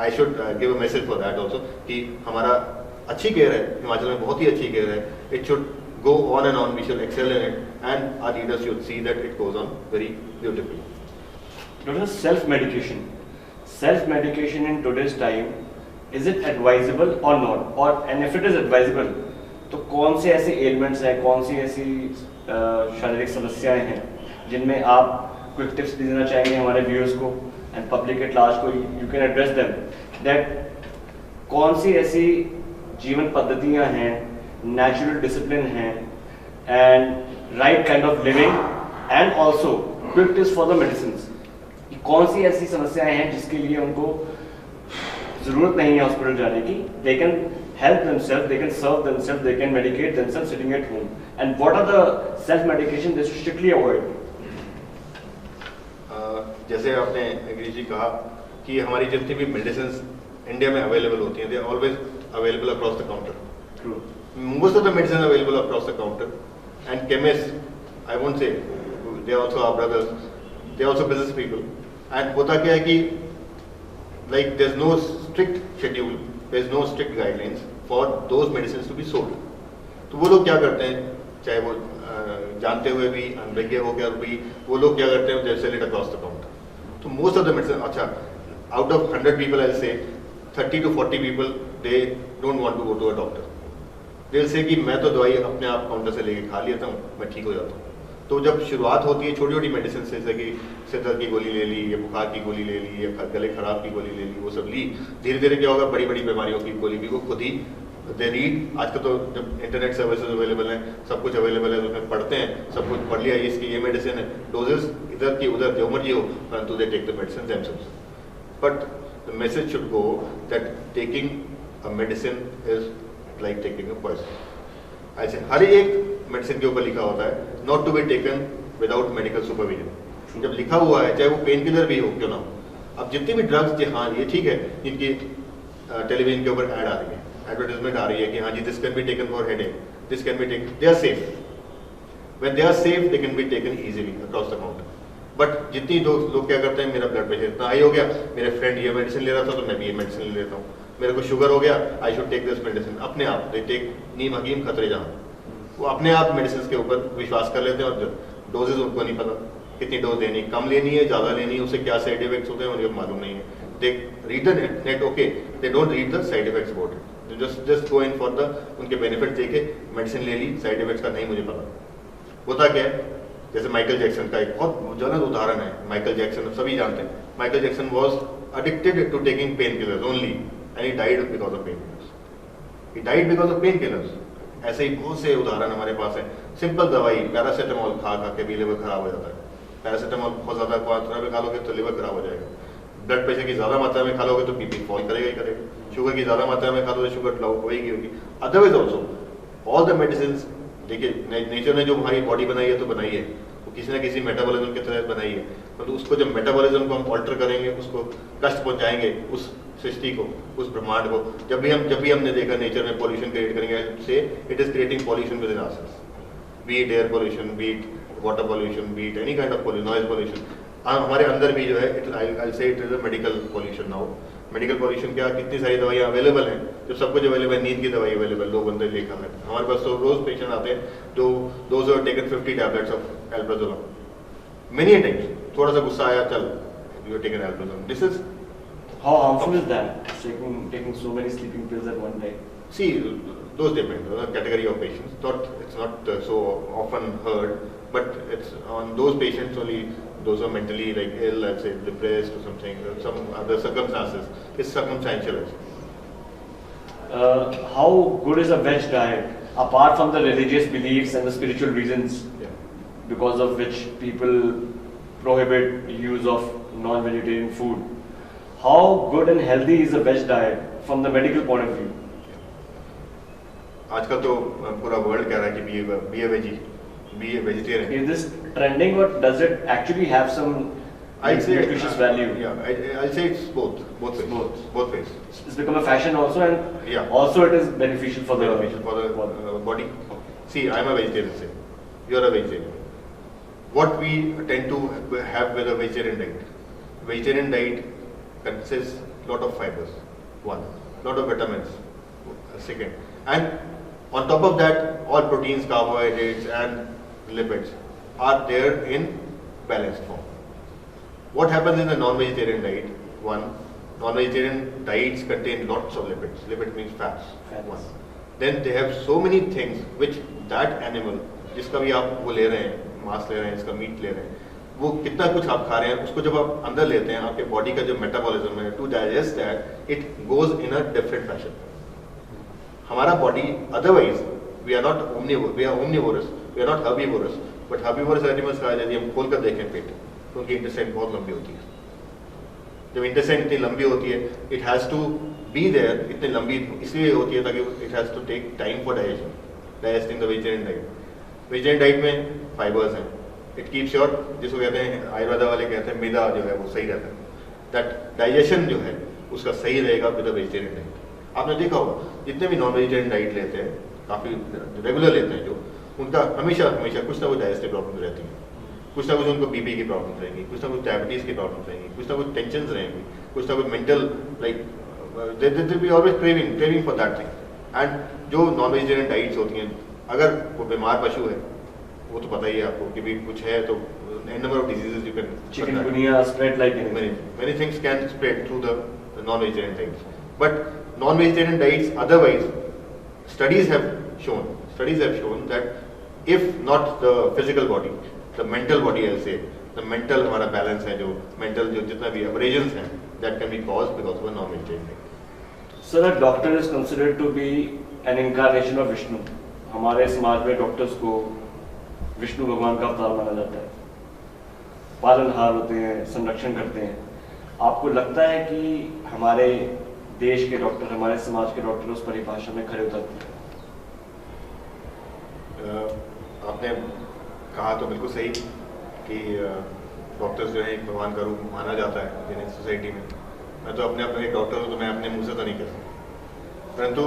I should give a message for that also कि हमारा अच्छी केयर है, हिमाचल में बहुत ही अच्छी केयर है, it should go on and on, we should excel in it and our leaders should see that it goes on very beautifully. Doctor, self-medication in today's time, is it advisable or not? और and if it is advisable, तो कौन से ऐसे ailments हैं, कौन सी ऐसी शारीरिक समस्याएं हैं जिनमें आप क्विक टिप्स देना चाहेंगे हमारे व्यूअर्स को and public at large को you can address them, that कौन सी ऐसी जीवन पद्धतियां हैं, natural discipline हैं and right kind of living and also quick tips for the medicines, कौन सी ऐसी समस्याएं हैं जिसके लिए उनको ज़रूरत नहीं है हॉस्पिटल जाने की, they can help themselves, they can serve themselves, they can medicate themselves sitting at home, and what are the self-medication they should strictly avoid? जैसे आपने गिरीश जी कहा कि हमारी जितनी भी मेडिसिन इंडिया में अवेलेबल होती हैं, they are always available across the counter. Most of the medicine available across the counter and chemist I won't say they are also our brothers, they are also business people. And होता क्या है कि like there is no strict schedule, there is no strict guidelines for those medicine to be sold. तो वो लोग क्या करते हैं, चाहे वो जानते हुए भी, अनभिज्ञ होकर भी, वो लोग क्या करते हैं, जैसे लेट अक्रॉस द काउंटर। तो मोस्ट ऑफ द मेडिसिन, अच्छा out of 100 people I say 30 to 40 people they don't want to go to a doctor, they say कि मैं तो दवाई अपने आप काउंटर से लेके खा लेता हूँ, मैं ठीक हो जाता हूँ। तो जब शुरुआत होती है छोटी छोटी मेडिसिन से, जैसे कि सिर दर्द की गोली ले ली, या बुखार की गोली ले ली, या गले खराब की गोली ले ली, वो सब ली, धीरे धीरे क्या होगा, बड़ी बड़ी बीमारियों की गोली भी वो खुद ही दे रीड। आजकल तो जब इंटरनेट सर्विसेज अवेलेबल हैं, सब कुछ अवेलेबल है, उसमें पढ़ते हैं, सब कुछ पढ़ लिया, इसकी ये मेडिसिन है, डोजेस इधर की उधर जो मर्जी हो, परंतु they take the medicine themselves. But the message should go that taking a medicine is like taking a poison. ऐसे हर एक मेडिसिन के ऊपर लिखा होता है not to be taken without medical supervision. जब लिखा हुआ है, चाहे वो पेन किलर भी हो क्यों ना हो। अब जितनी भी ड्रग्स, हाँ ये ठीक है, इनकी टेलीविजन के ऊपर ऐड आ रही है, एडवर्टाइजमेंट आ रही है कि हाँ जी this can be taken for headache, this can be taken, they are safe. When they are safe they can be taken easily across the counter. But जितनी लोग क्या करते हैं, मेरा ब्लड प्रेशर इतना हाई हो गया, मेरे फ्रेंड ये मेडिसिन ले रहा था तो मैं भी ये मेडिसिन ले लेता हूँ, मेरे को शुगर हो गया, I should take this medicine. अपने आप दे टेक नीम हकीम खतरे जहाँ, वो अपने आप मेडिसिन के ऊपर विश्वास कर लेते हैं, और डोजेज उनको नहीं पता कितनी डोज लेनी, कम लेनी है, ज़्यादा लेनी है, उससे क्या साइड इफेक्ट्स होते हैं उनको मालूम नहीं है। They read the net, okay, they don't read the side effects about it, just go in for the उनके बेनिफिट देखे मेडिसिन ले ली, साइड इफेक्ट्स का नहीं मुझे पता। होता क्या है, जैसे माइकल जैक्सन का एक बहुत ज्वलंत उदाहरण है। माइकल जैक्सन सभी जानते हैं, Michael Jackson was addicted to taking pain killers only and he died because of pain killers, he died because of pain killers. ऐसे ही बहुत से उदाहरण हमारे पास है। सिंपल दवाई पैरासीटामोल खा के भी लिवर खराब हो जाता है। पैरासीटामोल बहुत ज़्यादा मात्रा में खा लोगे तो लिवर खराब हो जाएगा। ब्लड प्रेशर की ज़्यादा मात्रा में खा लोगे तो बीपी फॉल करेगा ही करेगा। शुगर की ज़्यादा मात्रा में खा लोगे शुगर लो होगी होगी। Otherwise also all the medicine, देखिए नेचर ने जो हमारी बॉडी बनाई है तो बनाई है, वो किसी न किसी मेटाबॉलिज्म के तहत बनाई है, तो उसको जब मेटाबॉलिज्म को हम ऑल्टर करेंगे, उसको कष्ट पहुँचाएंगे उस सृष्टि को, उस ब्रह्मांड को। जब भी हमने देखा नेचर में पॉल्यूशन क्रिएट करेंगे, से it is creating pollution with in ourselves, B it air pollution, B it water pollution, B it any kind of pollution, noise pollution. हमारे अंदर भी जो है, आई से it is a medical pollution now, medical pollution क्या, कितनी सारी दवाइयाँ अवेलेबल हैं, जब सब कुछ अवेलेबल है, नींद की दवाई अवेलेबल, 2 बंदे लेकर आते हैं हमारे पास। तो रोज पेशेंट आते हैं जो those are taken 50 tablets of alprazolam many times, थोड़ा सा गुस्सा आया, चल you are taken alprazolam, this is How harmful is that? Taking so many sleeping pills at one time. see those depend on the category of patients. It's not so often heard, but it's on those patients only. Those are mentally like ill, let's say depressed or something, some other circumstances. It's circumstantial. How good is a veg diet apart from the religious beliefs and the spiritual reasons Yeah. because of which people prohibit use of non-vegetarian food? How good and healthy is a veg diet from the medical point of view? आजकल तो पूरा वर्ल्ड कह रहा है कि be a vegetarian. Is this trending or does it actually have some I'll say nutritious value? Yeah, I'll say it's both ways. Both ways. It's become a fashion also, and Yeah. also it is beneficial for the body. See, I'm a vegetarian. Say, you're a vegetarian. What we tend to have with a vegetarian diet consists lot of fibers. One, lot of vitamins. Second, and on top of that, all proteins, carbohydrates, and lipids are there in balanced form. What happens in the non-vegetarian diet? One, non-vegetarian diets contain lots of lipids. Lipid means fats. One. Then they have so many things which that animal, जिसका भी आप वो ले रहे हैं, मांस ले रहे हैं, इसका मीट ले रहे हैं, वो कितना कुछ आप खा रहे हैं, उसको जब आप अंदर लेते हैं, आपके बॉडी का जो मेटाबॉलिज्म है, to digest that it goes in a different fashion. हमारा body otherwise we are not omnivorous, we are not herbivorous, but herbivorous animals का यदि हम खोल कर देखें पेट, तो उनकी इंटेस्टाइन बहुत लंबी होती है. जब इंटेस्टाइन इतनी लंबी होती है, it has to be there, इतनी लंबी इसलिए होती है ताकि it has to take time for digesting the vegetarian diet. Vegetarian diet में फाइबर्स हैं, इट कीप्स योर, जिसको कहते हैं आयुर्वेदा वाले कहते हैं मैदा जो है वो सही रहता है, दैट डाइजेशन जो है उसका सही रहेगा विद अ वेजिटेरियन डाइट. आपने देखा होगा जितने भी नॉन वेजिटेरियन डाइट लेते हैं, काफ़ी रेगुलर लेते हैं जो, उनका हमेशा कुछ ना कुछ डाइजेस्टिव प्रॉब्लम रहती है, कुछ ना कुछ उनको बीपी की प्रॉब्लम रहेंगी, कुछ ना कुछ डायबिटीज़ की प्रॉब्लम रहेंगी, कुछ ना कुछ टेंशन रहेंगी, कुछ ना कुछ mental like they be always craving for that thing. And जो नॉन वेजिटेरियन डाइट्स होती हैं, अगर वो बीमार पशु है, वो तो पता ही है आपको कि भी कुछ है तो number of diseases you can, chikungunya spread like many things can spread through the non-vegetarian diets. But non-vegetarian diets otherwise, studies have shown that if not the physical body, the mental body, I'll say, the mental हमारा balance है, जो mental जो जितना भी aberrations हैं, that can be caused because of a non-vegetarian diet. Sir, a doctor is considered to be an incarnation of Vishnu. हमारे समाज में डॉक्टर्स को विष्णु भगवान का अवतार माना जाता है, पालनहार होते हैं, संरक्षण करते हैं. आपको लगता है कि हमारे देश के डॉक्टर, हमारे समाज के डॉक्टर उस परिभाषा में खरे उतरते हैं? आपने कहा तो बिल्कुल सही कि डॉक्टर्स जो है एक भगवान का रूप माना जाता है इंडियन सोसाइटी में. मैं तो अपने एक डॉक्टर हूँ, तो मैं अपने मुंह से तो नहीं कह सकता, परंतु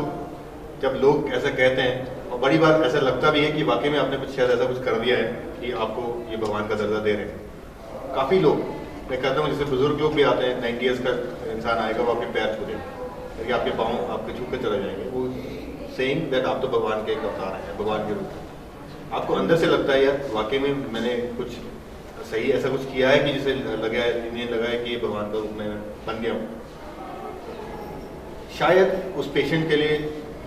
जब लोग ऐसा कहते हैं, और बड़ी बात ऐसा लगता भी है कि वाकई में आपने कुछ शायद ऐसा कुछ कर दिया है कि आपको ये भगवान का दर्जा दे रहे हैं. काफ़ी लोग, मैं कहता हूँ जैसे बुजुर्ग लोग भी आते हैं, 90 ईयर्स का इंसान आएगा, वो आपके पैर छू देंगे, क्योंकि आपके पाँव आपके छू कर चले जाएंगे, वो सेइंग दैट आप तो भगवान के एक अवतार हैं, भगवान के रूप. आपको अंदर से लगता है यार वाकई में मैंने कुछ सही ऐसा कुछ किया है कि जिसे इन्हें लगा है कि ये भगवान का रूप मैं बन गया हूँ. शायद उस पेशेंट के लिए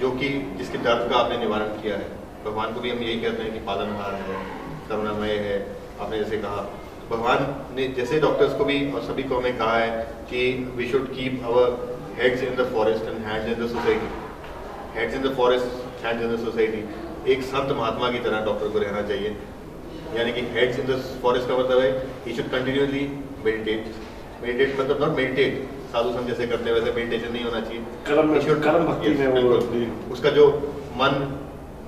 जो कि जिसके दर्द का आपने निवारण किया है, भगवान को भी हम यही कहते हैं कि पालनहार है, करुणामय है. आपने जैसे कहा, भगवान ने जैसे डॉक्टर्स को भी और सभी को हमें कहा है कि we should keep our heads in the forest and hands in the society. Heads in the forest, hands in the society. एक संत महात्मा की तरह डॉक्टर को रहना चाहिए, यानी कि हेड्स इन द फॉरेस्ट का मतलब है he should continuously meditate. Meditate मतलब नॉट मेडिटेट साधु संत जैसे करते हैं वैसे मेडिटेशन नहीं होना चाहिए. कर्म भक्ति में वो उसका जो मन,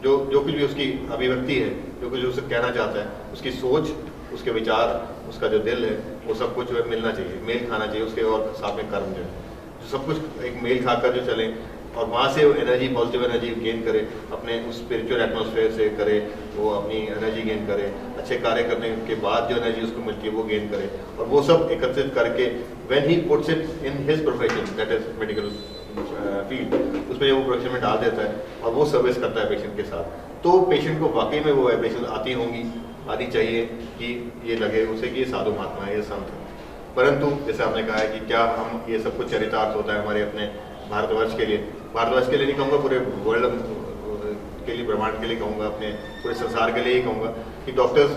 जो कुछ भी उसकी अभिव्यक्ति है, जो कुछ उसे कहना चाहता है, उसकी सोच, उसके विचार, उसका जो दिल है, वो सब कुछ जो है मिलना चाहिए, मेल खाना चाहिए उसके, और साथ में कर्म जो है, जो सब कुछ एक मेल खाकर जो चले. और वहाँ से वो एनर्जी, पॉजिटिव एनर्जी गेन करे, अपने उस स्पिरिचुअल एटमॉस्फेयर से करे, वो अपनी एनर्जी गेन करे, अच्छे कार्य करने के बाद जो एनर्जी उसको मिलती है वो गेन करे, और वो सब एकत्रित करके when he puts it in his profession, that is medical field, उसमें वो प्रोफेशन में डाल देता है और वो सर्विस करता है पेशेंट के साथ, तो पेशेंट को वाकई में वो वाइब्रेशन आती होंगी, आनी चाहिए कि ये लगे उसे कि ये साधु महात्मा है, ये संत है। परंतु जैसे आपने कहा है कि क्या हम ये सब कुछ चरितार्थ होता है हमारे अपने भारतवर्ष के लिए, भारतवर्ष के लिए नहीं कहूँगा, पूरे वर्ल्ड के लिए, ब्रह्मांड के लिए कहूँगा, अपने पूरे संसार के लिए ही कहूँगा कि डॉक्टर्स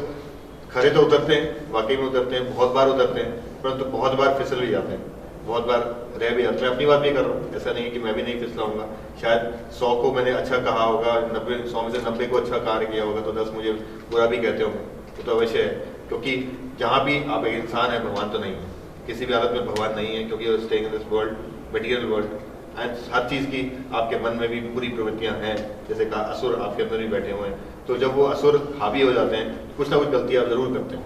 खड़े तो उतरते हैं, वाकई में उतरते हैं, बहुत बार उतरते हैं, परंतु बहुत बार फिसल भी जाते हैं, बहुत बार रह भी जाते हैं। अपनी बात भी कर रहा हूँ, ऐसा नहीं है कि मैं भी नहीं फिसलाऊंगा, शायद 100 को मैंने अच्छा कहा होगा, 100 में से 90 को अच्छा कार्य किया होगा, तो 10 मुझे बुरा भी कहते होंगे, तो अवश्य है, क्योंकि जहाँ भी आप एक इंसान है, भगवान तो नहीं है, किसी भी हालत में भगवान नहीं है, क्योंकि staying in this world, material world, and हर चीज़ की आपके मन में भी बुरी प्रवृत्तियाँ हैं, जैसे कहा असुर आपके अंदर भी बैठे हुए हैं, तो जब वो असुर हावी हो जाते हैं, कुछ ना कुछ गलती आप जरूर करते हैं।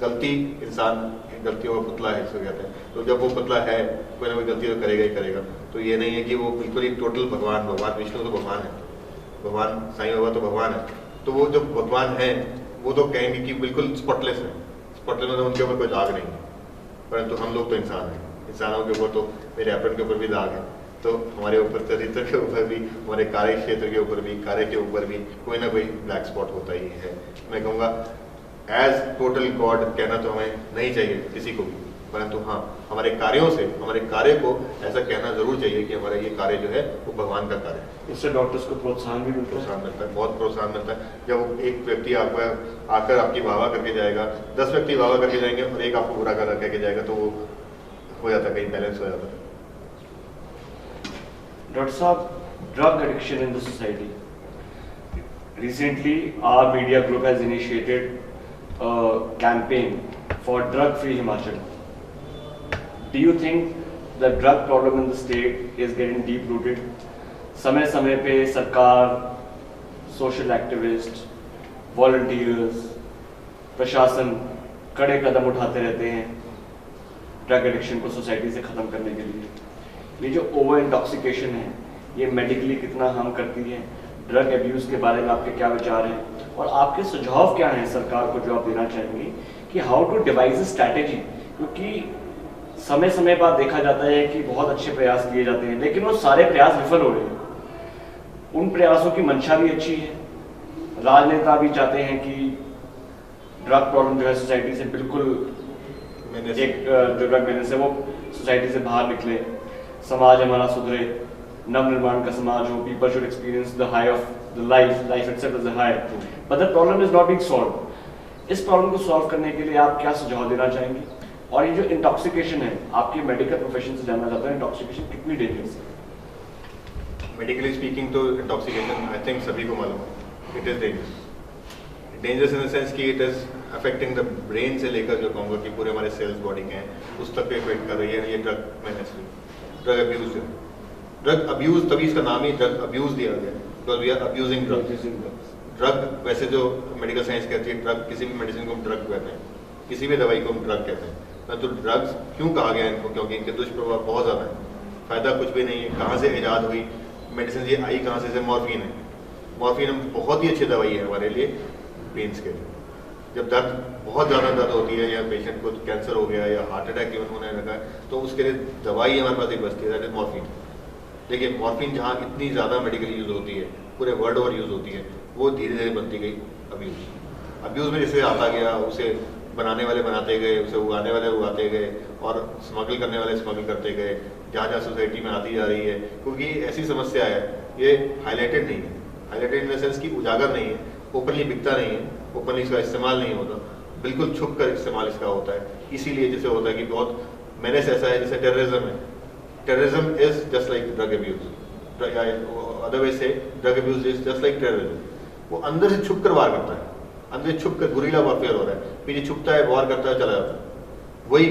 गलती इंसान गलतियों का पुतला है, इसको कहते हैं, तो जब वो पुतला है कोई ना कोई गलती तो करेगा ही करेगा, तो ये नहीं है कि वो बिल्कुल ही टोटल भगवान विष्णु तो भगवान है, भगवान साईं बाबा तो भगवान है, तो वो जब भगवान है वो तो कहेंगे कि बिल्कुल स्पॉटलेस है, स्पॉटलेस मतलब उनके ऊपर कोई दाग नहीं है, परंतु हम लोग तो इंसान हैं, इंसानों के ऊपर तो मेरे एप्रन के ऊपर भी दाग है, तो हमारे ऊपर चरित्र के ऊपर भी, हमारे कार्य क्षेत्र के ऊपर भी, कार्य के ऊपर भी कोई ना कोई ब्लैक स्पॉट होता ही है। मैं कहूँगा एज टोटल गॉड कहना तो हमें नहीं चाहिए किसी को भी, परंतु हाँ हमारे कार्यों से, हमारे कार्य को ऐसा कहना जरूर चाहिए कि हमारा ये कार्य जो है वो भगवान का कार्य है। इससे डॉक्टर्स को प्रोत्साहन भी प्रोत्साहन मिलता है, बहुत प्रोत्साहन मिलता है। जब एक व्यक्ति आपका आकर आपकी वाहवा करके जाएगा, 10 व्यक्ति वाहवा करके जाएंगे और एक आपको बुरा करके जाएगा, तो वो हो जाता है, कहीं बैलेंस हो जाता है। डॉक्टर साहब, drug addiction in the society, recently our media group has initiated a campaign for drug free Himachal. Do you think the drug problem in the state is getting deep rooted? समय समय पे सरकार, सोशल एक्टिविस्ट, वॉलंटियर्स, प्रशासन कड़े कदम उठाते रहते हैं ड्रग एडिक्शन को सोसाइटी से ख़त्म करने के लिए। ये जो ओवर इंटॉक्सिकेशन है, ये मेडिकली कितना हार्म करती है, ड्रग एब्यूज़ के बारे में आपके क्या विचार हैं और आपके सुझाव क्या हैं सरकार को जो आप देना चाहेंगे कि how to devise a strategy? क्योंकि समय समय बाद देखा जाता है कि बहुत अच्छे प्रयास किए जाते हैं, लेकिन वो सारे प्रयास विफल हो रहे हैं। उन प्रयासों की मंशा भी अच्छी है, राजनेता भी चाहते हैं कि ड्रग प्रॉब्लम जो है सोसाइटी से बिल्कुल एक ड्रग मैनेज से वो सोसाइटी से बाहर निकले, समाज हमारा सुधरे, नव निर्माण का समाज हो, people should experience the high of the life itself is the high, but the problem is not being solved. इस प्रॉब्लम को सॉल्व करने के लिए आप क्या सुझाव देना चाहेंगे? और ये जो इंटॉक्सिकेशन है, आपके मेडिकल प्रोफेशन से जानना चाहता हूँ, इंटॉक्सिकेशन कितनी डेंजरस है? मेडिकली स्पीकिंग तो इंटॉक्सिकेशन आई थिंक सभी को मालूम है, it is dangerous in the sense कि it is affecting the brain से लेकर जो कहूँगा कि पूरे हमारे सेल्स बॉडी के हैं उस तक पे इफेक्ट कर रही है। ये ड्रग मैनेज, ड्रग अब्यूज है। ड्रग अब्यूज, तभी इसका नाम ही ड्रग अब्यूज दिया गया, because we are abusing drug. Drug वैसे जो मेडिकल साइंस कहती है, ड्रग किसी भी मेडिसिन को हम ड्रग कहते हैं, किसी भी दवाई को हम ड्रग कहते हैं। तो ड्रग्स क्यों कहा गया इनको? क्योंकि इनके दुष्प्रभाव बहुत ज़्यादा है, फ़ायदा कुछ भी नहीं है। कहाँ से ईजाद हुई मेडिसिन, ये आई कहाँ से? मॉर्फिन है। मॉर्फिन बहुत ही अच्छी दवाई है हमारे लिए, पेन्स के लिए। जब दर्द, बहुत ज़्यादा दर्द होती है या पेशेंट को कैंसर हो गया या हार्ट अटैक इवन होने लगा है, तो उसके लिए दवाई हमारे पास एक बचती है, दैट इज मॉर्फिन। देखिए मॉर्फिन जहाँ इतनी ज़्यादा मेडिकल यूज़ होती है, पूरे वर्ल्ड ओवर यूज़ होती है, वो धीरे धीरे बनती गई अब्यूज़। अब्यूज़ में जैसे आता गया, उसे बनाने वाले बनाते गए, उसे उगाने वाले उगाते गए और स्मगल करने वाले स्मगल करते गए, जहाँ जहाँ सोसाइटी में आती जा रही है। क्योंकि ऐसी समस्या है, ये हाईलाइटेड नहीं है, हाईलाइटेड इन द सेंस कि उजागर नहीं है, ओपनली बिकता नहीं है, ओपनली इसका इस्तेमाल नहीं होता, बिल्कुल छुप कर इस्तेमाल इसका होता है। इसीलिए जैसे होता है कि बहुत मैनेज ऐसा है, जैसे टेररिज्म है, terrorism is just like drug abuse, otherwise से drug abuse is just like terrorism. वो अंदर से छुप कर वार करता है, अंदर छुप कर गुरीला वॉरफेयर हो रहा है, पीछे छुपता है, वार करता है, चला जाता है। वही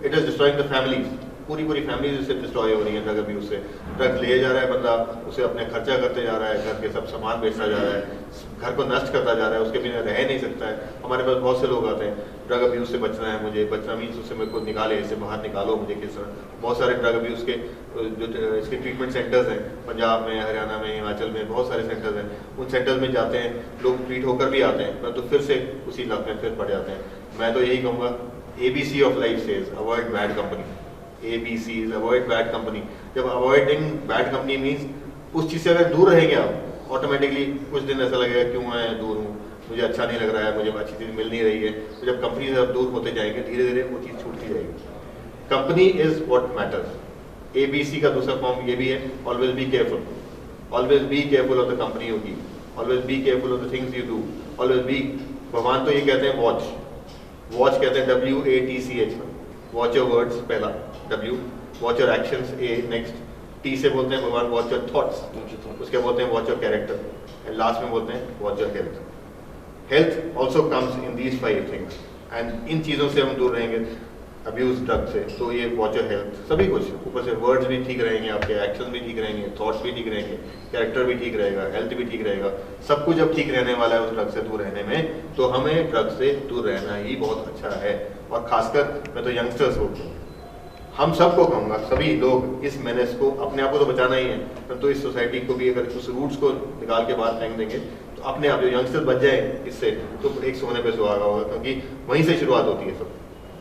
it is destroying the families, पूरी पूरी फैमिली उससे डिस्ट्रॉय हो रही है ड्रग अब्यूज से। ड्रग ले जा रहा है बंदा, उसे अपने खर्चा करते जा रहा है, घर के सब सामान बेचता जा रहा है, घर को नष्ट करता जा रहा है, उसके बिना रह नहीं सकता है। हमारे पास बहुत से लोग आते हैं, ड्रग अब्यूज से बचना है मुझे, बचना मीन्स उससे मेरे को निकाले, इससे बाहर निकालो मुझे किस तरह। बहुत सारे ड्रग अब्यूज के जो इसके ट्रीटमेंट सेंटर्स हैं पंजाब में, हरियाणा में, हिमाचल में बहुत सारे सेंटर्स हैं। उन सेंटर्स में जाते हैं लोग, ट्रीट होकर भी आते हैं, परंतु फिर से उसी लत में फिर पड़ जाते हैं। मैं तो यही कहूँगा, ABC of life says avoid bad company. ABC is avoid bad company. जब अवॉइडिंग बैड कंपनी मीन्स उस चीज़ से अगर दूर रहेंगे आप, ऑटोमेटिकली कुछ दिन ऐसा लगेगा क्यों मैं दूर हूँ, मुझे अच्छा नहीं लग रहा है, मुझे अच्छी चीज़ मिल नहीं रही है। तो जब कंपनी से आप दूर होते जाएंगे धीरे धीरे वो चीज़ छूटती जाएगी। Company is what matters. ABC का दूसरा फॉर्म ये भी है, always be careful. Always be careful of the company you keep, always be careful of the things you do, always be. भगवान तो ये कहते हैं वॉच, वॉच कहते हैं WATCH, वॉच योर वर्ड्स पहला W, watch your actions A next, T से बोलते हैं भगवान वॉच योर थॉट्स, उसके बोलते हैं watch your character, and last में बोलते हैं watch your health. Health also comes in these 5 things, and in चीज़ों से हम दूर रहेंगे अब्यूज ड्रग से, तो ये वॉच योर हेल्थ सभी कुछ। ऊपर से वर्ड्स भी ठीक रहेंगे, आपके एक्शंस भी ठीक रहेंगे, थॉट्स भी ठीक रहेंगे, कैरेक्टर भी ठीक रहेगा, हेल्थ भी ठीक रहेगा, सब कुछ जब ठीक रहने वाला है उस ड्रग से दूर रहने में, तो हमें ड्रग से दूर रहना ही बहुत अच्छा है। और खासकर मैं तो यंगस्टर्स को, हम सबको कहूँगा, सभी लोग इस मेनेस को, अपने आप को तो बचाना ही है, परंतु इस सोसाइटी को भी अगर उस रूट्स को निकाल के बाहर फेंक देंगे तो अपने आप जो यंगस्टर बच जाए इससे, तो एक सोने पे सुहागा होगा, क्योंकि वहीं से शुरुआत होती है सब।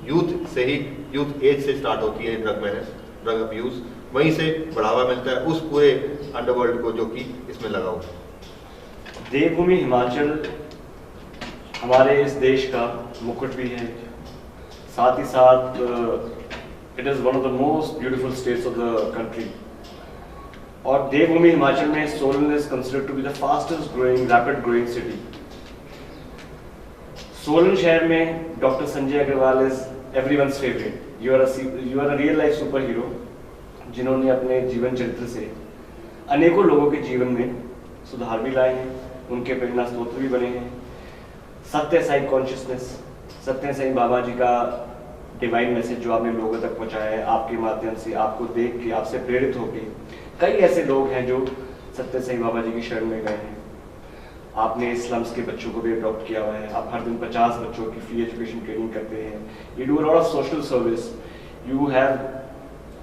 यूथ से ही, यूथ एज से स्टार्ट होती है ड्रग मेनेस, ड्रग अब्यूज, वहीं से बढ़ावा मिलता है उस पूरे अंडरवर्ल्ड को जो कि इसमें लगा हुआ। देवभूमि हिमाचल हमारे इस देश का मुकुट भी है, साथ ही साथ it is one of the most beautiful states of the country. और देवभूमि हिमाचल में Solan is considered to be the fastest growing, rapid growing city. Solan शहर में doctor Sanjay Agarwal is everyone's favourite. You are a real life super hero, जिन्होंने अपने जीवन चरित्र से अनेकों लोगों के जीवन में सुधार भी लाए हैं, उनके प्रेरणा स्रोत भी बने हैं। सत्य साई कॉन्शियसनेस, सत्य साई बाबा जी का डिवाइन मैसेज जो आपने लोगों तक पहुंचाया है, आपके माध्यम से, आपको देख के, आपसे प्रेरित होकर कई ऐसे लोग हैं जो सत्य साई बाबा जी की शरण में गए हैं। आपने स्लम्स के बच्चों को भी अडॉप्ट किया हुआ है, आप हर दिन 50 बच्चों की फ्री एजुकेशन ट्रेनिंग करते हैं। You do a lot of social service, you have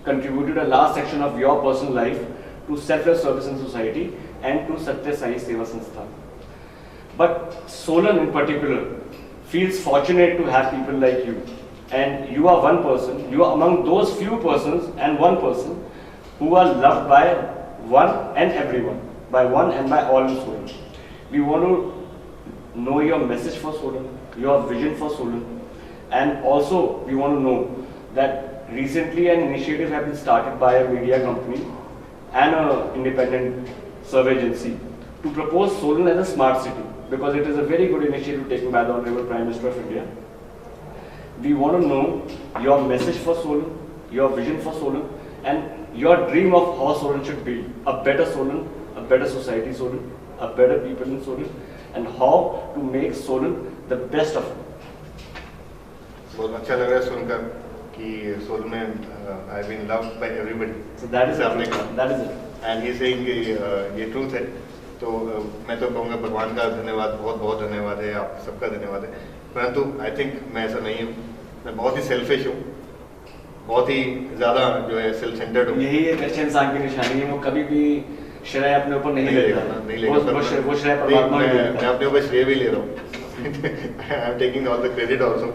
contributed a large section of your personal life to selfless service in society and to Satya Sai Seva Sanstha. But Solan in particular feels fortunate to have people like you, and you are one person, you are among those few persons and one person who are loved by one and everyone, by one and by all in Solan. We want to know your message for Solan, your vision for Solan, and also we want to know that recently an initiative has been started by a media company and an independent survey agency to propose Solan as a smart city, because it is a very good initiative taken by the Honorable Prime Minister of India. We want to know your message for Solan, your vision for Solan, and your dream of how Solan should be. A better Solan, a better society Solan, a better people in Solan, and how to make Solan the best of it. बहुत अच्छा लग रहा है सुनकर कि सोलन में I been loved by everybody. So that is आपने it. कहा, That is it. And he saying कि ये ट्रूथ है। तो मैं तो कहूँगा भगवान का धन्यवाद, बहुत बहुत धन्यवाद है, आप सबका धन्यवाद है। परंतु आई थिंक मैं ऐसा नहीं हूँ, मैं बहुत ही सेल्फिश हूँ, बहुत ही ज़्यादा जो है सेल्फ सेंटर्ड हूँ। यही एक अच्छे इंसान की निशानी है, वो कभी भी श्रेय अपने ऊपर नहीं लेता, नहीं लेगा। वो श्रेय परमात्मा को देता मैं है। अपने ऊपर श्रेय भी ले रहा हूँ। I am taking all the credit also.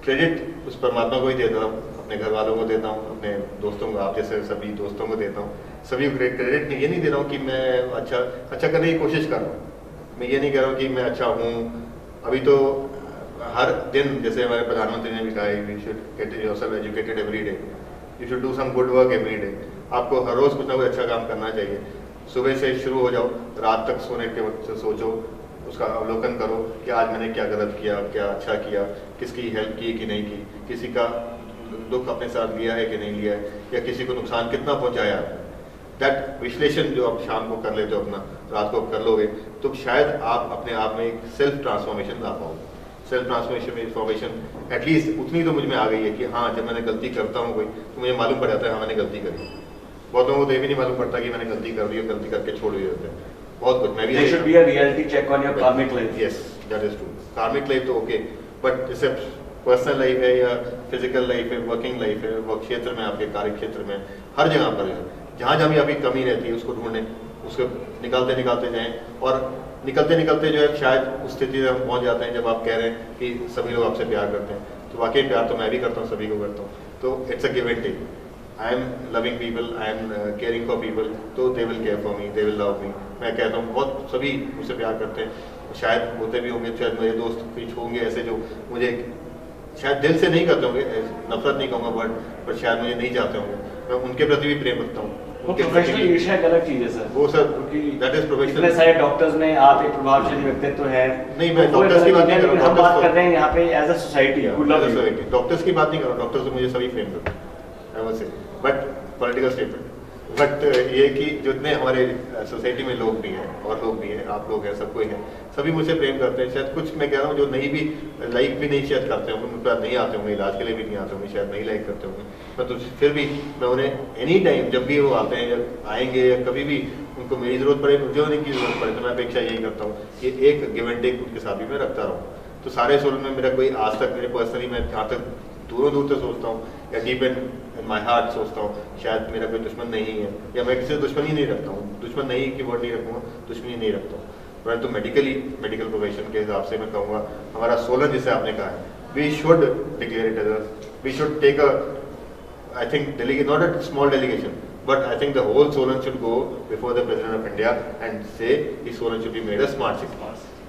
Credit उस परमात्मा को ही देता हूँ, अपने घर वालों को देता हूँ, अपने दोस्तों को, आप जैसे सभी दोस्तों को देता हूँ। सभी को क्रेडिट ये नहीं दे रहा हूँ कि मैं अच्छा करने की कोशिश कर रहा हूँ। मैं ये नहीं कह रहा हूँ कि मैं अच्छा हूँ। अभी तो हर दिन, जैसे हमारे प्रधानमंत्री ने भी कहा है, you should get yourself educated every day, you should do some good work every day. आपको हर रोज़ कुछ ना कुछ अच्छा काम करना चाहिए। सुबह से शुरू हो जाओ, रात तक सोने के वक्त से सोचो, उसका अवलोकन करो कि आज मैंने क्या गलत किया, क्या अच्छा किया, किसकी हेल्प की कि नहीं की, किसी का दुख अपने साथ लिया है कि नहीं लिया है, या किसी को नुकसान कितना पहुंचाया। दैट विश्लेषण जो आप शाम को कर लेते हो, अपना रात को कर लोगे, तो शायद आप अपने आप में एक सेल्फ ट्रांसफॉर्मेशन ला पाओगे। सेल्फ ट्रांसफॉर्मेशन इंफॉर्मेशन एटलीस्ट उतनी तो मुझ में आ गई है कि हाँ जब मैंने गलती करता हूँ कोई तो मुझे मालूम पड़ जाता है हाँ मैंने गलती करी। बहुत लोगों को ये भी नहीं मालूम पड़ता कि मैंने गलती कर दी और गलती करके छोड़ दिए होते हैं बहुत कुछ। मैं भी There should be a reality check on your karmic life. Yes, that is true. Karmic life तो ओके, बट जैसे पर्सनल लाइफ है या फिजिकल लाइफ है, वर्किंग लाइफ है, वर्क क्षेत्र में आपके कार्य क्षेत्र में हर जगह पर है जहाँ जहाँ भी आपकी कमी रहती है उसको ढूंढें, उसको निकालते निकालते जाएं और निकलते निकलते जो है शायद उस स्थिति में हम पहुँच जाते हैं जब आप कह रहे हैं कि सभी लोग आपसे प्यार करते हैं। तो वाकई प्यार तो मैं भी करता हूँ, सभी को करता हूँ। तो it's a give and take. I am loving people, I am caring for people, तो they will care for me, they will love me. मैं कहता हूँ बहुत सभी मुझसे प्यार करते हैं, शायद होते भी होंगे, शायद मेरे दोस्त कुछ होंगे ऐसे जो मुझे शायद दिल से नहीं करते होंगे, नफरत नहीं कहूँगा वर्ड, पर शायद मुझे नहीं चाहते होंगे। मैं उनके प्रति भी प्रेम रखता हूँ। प्रोफेशनल ईर्ष्या एक अलग चीज है सर, वो सर क्योंकि दैट इज प्रोफेशनल। इतने सारे डॉक्टर्स में आप एक प्रभावशाली व्यक्तित्व है। नहीं मैं डॉक्टर्स की बात नहीं कर रहा हूँ, हम बात कर रहे हैं यहाँ पे एज अ सोसाइटी। डॉक्टर्स की बात नहीं कर रहा हूँ, डॉक्टर्स तो मुझे सभी प्रेम करते हैं, I must say, but political statement. But ये कि जितने हमारे सोसाइटी में लोग भी हैं और लोग भी हैं, आप लोग हैं, सब कोई है, सभी मुझसे प्रेम करते हैं। शायद कुछ मैं कह रहा हूँ जो नहीं भी लाइक भी नहीं शायद करते होंगे, मुझ पर नहीं आते होंगे, इलाज के लिए भी नहीं आते होंगे, शायद नहीं लाइक करते होंगे, पर तो फिर भी मैं उन्हें एनी टाइम जब भी वो आते हैं या आएंगे या कभी भी उनको मेरी ज़रूरत पड़े, मुझे उनकी ज़रूरत पड़े, तो मैं अपेक्षा यही करता हूँ कि एक गिव एंड टेक उनके साथ भी मैं रखता रहूँ। तो सारे सोलन में मेरा कोई आज तक मेरे पर्सनली मैं जहाँ तक दूरों दूर तक सोचता हूँ या डीप इन माई हार्ट सोचता हूँ शायद मेरा कोई दुश्मन नहीं है, या मैं किसी से दुश्मनी नहीं रखता हूँ, दुश्मन नहीं की वर्ड नहीं रखूँगा, दुश्मनी नहीं रखता हूँ। परंतु मेडिकल प्रोफेशन के हिसाब से मैं कहूँगा हमारा सोलन जिसे आपने कहा है, we should declare it as we should take a I think not a small delegation, but I think the whole Solan should go before the President of India and say कि Solan should be made a smart city.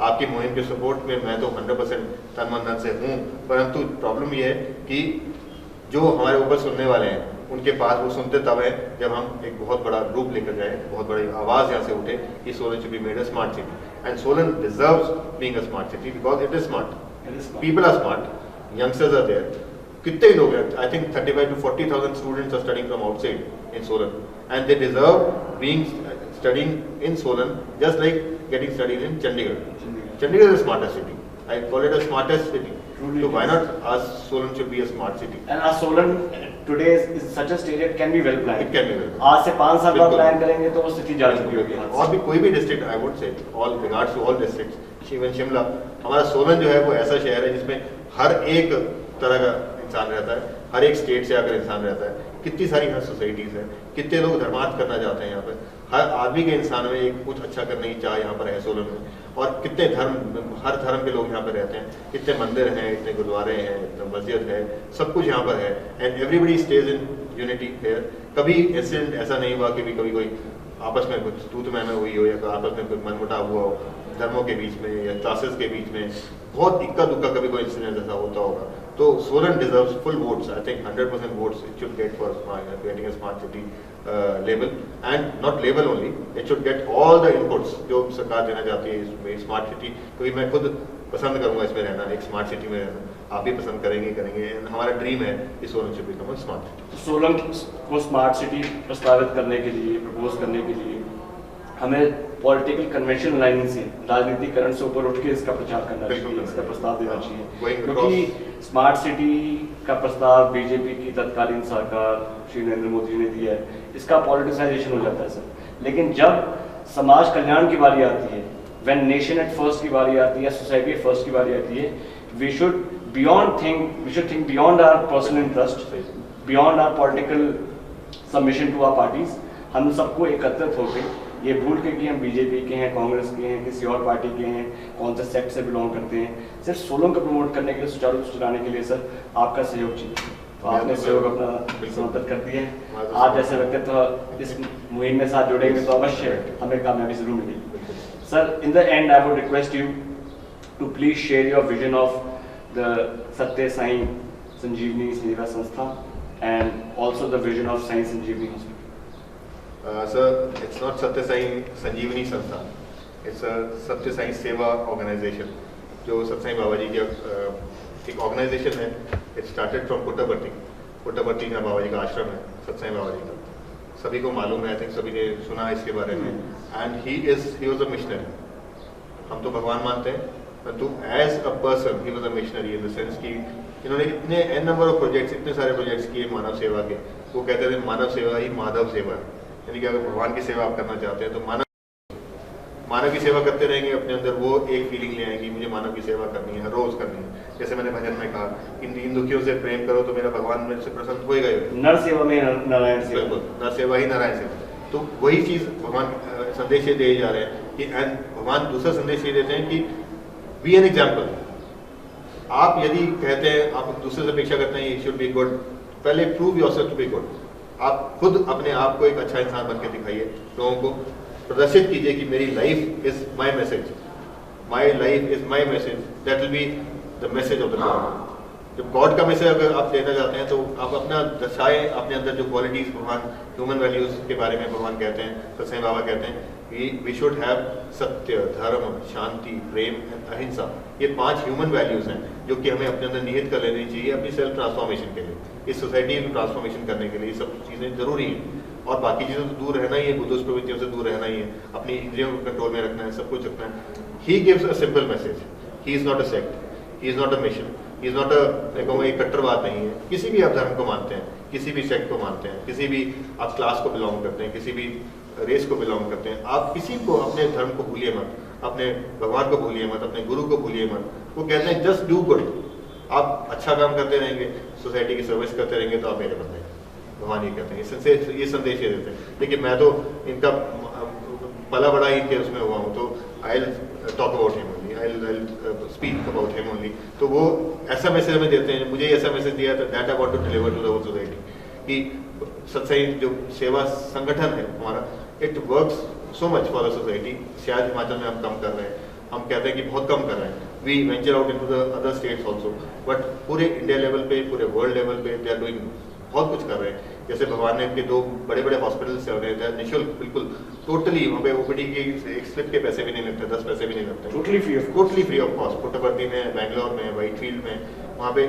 आपकी मुहिम के सपोर्ट में मैं तो 100% तन मन धन से हूँ, परंतु प्रॉब्लम ये है कि जो हमारे ऊपर सुनने वाले हैं उनके पास वो सुनते तब है जब हम एक बहुत बड़ा ग्रुप लेकर जाए, बहुत बड़ी आवाज़ यहाँ से उठे कि Solan should be made a smart city, and Solan deserves being a smart city because it is smart. People are smart, youngsters are there. कितने लोग हैं, I think 35 to 40,000 students are studying from outside in Solan, and they deserve being studying in Solan just like getting studied in Chandigarh. Chandigarh is the smartest city. I call it a smartest city. So why not our Solan should be a smart city? And our Solan today is such a stage it can be well planned. It can be well planned. आज से 5 साल बाद प्लान करेंगे तो वो स्थिति जा चुकी होगी। और भी कोई भी district, I would say, all regards to all districts, even Shimla, हमारा सोलन जो है वो ऐसा शहर है जिसमें हर एक तरह का इंसान रहता है, हर एक स्टेट से आकर इंसान रहता है, कितनी सारी यहाँ सोसाइटीज़ हैं, कितने लोग धर्मार्थ करना चाहते हैं यहाँ पर, हर आदमी के इंसान में एक कुछ अच्छा करने की चाह यहाँ पर है सोलन में, और कितने हर धर्म के लोग यहाँ पर रहते हैं, कितने मंदिर हैं, इतने गुरुद्वारे हैं, इतना मस्जिद है, सब कुछ यहाँ पर है, and everybody stage in unity here. कभी इंसिडेंट ऐसा नहीं हुआ कि कभी कोई आपस में कुछ तू तो मैं हुई हो या आपस में कुछ मनमुटाव हुआ हो धर्मों के बीच में या क्लासेस के बीच में, बहुत इक्का दुक्का कभी कोई इंसिडेंट ऐसा होता होगा। तो Solan deserves full votes, I think 100% votes it should get for getting a smart city level, and not level only, it should get all the inputs जो सरकार देना चाहती है इसमें स्मार्ट सिटी, क्योंकि मैं खुद पसंद करूंगा इसमें रहना, एक स्मार्ट सिटी में रहना, आप भी पसंद करेंगे, हमारा ड्रीम है कि Solan should become a smart city. Solan को स्मार्ट सिटी प्रस्तावित करने के लिए, प्रपोज करने के लिए हमें पॉलिटिकल कन्वेंशन लाइन से, राजनीतिकरण से ऊपर उठ के इसका प्रचार करना चाहिए, इसका प्रस्ताव देना चाहिए, क्योंकि स्मार्ट सिटी का प्रस्ताव बीजेपी की तत्कालीन सरकार श्री नरेंद्र मोदी ने दिया है, इसका पॉलिटिसाइजेशन हो जाता है सर। लेकिन जब समाज कल्याण की बारी आती है, व्हेन नेशन एट फर्स्ट की बारी आती है, सोसाइटी एट फर्स्ट की बारी आती है, we should think beyond our personal interest, beyond our political submission to our parties. हम सबको एकत्रित होकर, ये भूल के कि हम बीजेपी के हैं, कांग्रेस के हैं, किसी और पार्टी के हैं, कौन से सेक्ट से बिलोंग करते हैं, सिर्फ सोलन को प्रमोट करने के लिए, सुचारू रूप से चलाने के लिए सर आपका सहयोग चाहिए। तो आपने सहयोग अपना समर्पित कर दिया है। आप जैसे व्यक्तित्व इस मुहिम में साथ जुड़ेंगे तो अवश्य हमें कामयाबी जरूर मिलेगी। Sir, in the end I would request you to please share your vision of the Satya Sai Sanjeevani Seva Sanstha and also the vision of Sai Sanjeevani hospital. Sir, it's not Satya Sai Sanjeevani Sanstha, it's a Satya Sai Seva Organization, जो सत्य बाबा जी की एक ऑर्गेनाइजेशन है। इट स्टार्टेड फ्रॉम पुट्टापट्टी में बाबा जी का आश्रम है, सत्य बाबा जी का, सभी को मालूम है, आई थिंक सभी ने सुना इसके बारे में, and he was a missionary. हम तो भगवान मानते हैं, परंतु as a person he was a missionary in the sense कि इन्होंने इतने एन नंबर ऑफ प्रोजेक्ट्स, इतने सारे प्रोजेक्ट्स किए मानव सेवा के। वो कहते थे मानव सेवा ही माधव सेवा है, यानी कि अगर भगवान की सेवा आप करना चाहते हैं तो मानव की सेवा करते रहेंगे, अपने अंदर वो एक फीलिंग ले आएंगी मुझे मानव की सेवा करनी है, हर रोज करनी है। जैसे मैंने भजन में कहा, इन दुखियों से प्रेम करो तो मेरा भगवान मेरे से प्रसन्न होएगा ही। नर सेवा में नारायण सेवा, बिल्कुल, नर सेवा ही नारायण सेवा। तो वही चीज भगवान संदेश ये दे जा रहे हैं कि भगवान दूसरा संदेश ये देते हैं कि बी एन एग्जाम्पल। आप यदि कहते हैं, आप दूसरे से अपेक्षा करते हैं यू शुड बी गुड, पहले prove yourself to be good. आप खुद अपने आप को एक अच्छा इंसान बन के दिखाइए, लोगों को प्रदर्शित कीजिए कि मेरी life is my message, my life is my message, that will be the message of the God. जब गॉड का मैसेज अगर आप देना चाहते हैं तो आप अपना दर्शाएं, अपने अंदर जो क्वालिटीज भगवान ह्यूमन वैल्यूज के बारे में भगवान कहते हैं, सत्संग बाबा कहते हैं वी शुड हैव सत्य, धर्म, शांति, प्रेम, अहिंसा। ये 5 ह्यूमन वैल्यूज हैं जो कि हमें अपने अंदर निहित कर लेनी चाहिए अपनी सेल्फ ट्रांसफॉर्मेशन के लिए, इस सोसाइटी को ट्रांसफॉर्मेशन करने के लिए। सब चीज़ें जरूरी हैं और बाकी चीज़ों से दूर रहना ही है, बुद्धों प्रवृत्तियों से दूर रहना ही है, अपनी इंद्रियों को कंट्रोल में रखना है, सब कुछ रखना है। He gives a simple message, he is not a sect, he is not a mission, he is not मैं कहूँगा एक कट्टरवाद नहीं है। किसी भी आप धर्म को मानते हैं, किसी भी सेक्ट को मानते हैं, किसी भी आप क्लास को बिलोंग करते हैं, किसी भी रेस को बिलोंग करते हैं, आप किसी को अपने धर्म को भूलिए मत, अपने भगवान को भूलिए मत, अपने गुरु को भूलिए मत। वो कहते हैं जस्ट डू गुड। आप अच्छा काम करते रहेंगे, सोसाइटी की सर्विस करते रहेंगे तो आप मेरे बंदे हैं, भगवान ये कहते हैं, ये संदेश ये देते हैं। लेकिन मैं तो इनका पला बड़ा इनके उसमें हुआ हूँ, तो I will talk about him only, I will speak about him only. तो वो ऐसा मैसेज हमें देते हैं, मुझे ऐसा मैसेज दिया था, that I want to deliver to the whole society, कि सत्संग जो सेवा संगठन है हमारा, it works so much for the society. शायद हिमाचल में हम कम कर रहे हैं, हम कहते हैं कि बहुत कम कर रहे हैं, we venture out into the other states also, but पूरे इंडिया लेवल पे, पूरे वर्ल्ड लेवल पे दे आर डूइंग बहुत कुछ कर रहे हैं। जैसे भगवान ने इनके 2 बड़े बड़े हॉस्पिटल्स चल रहे थे निःशुल्क, बिल्कुल टोटली, वहाँ पे ओपीडी की एक स्लिप के पैसे भी नहीं लगते, 10 पैसे भी नहीं लगते, totally free of cost. Puttaparthi में, बैंगलोर में, व्हाइटफील्ड में, वहाँ पे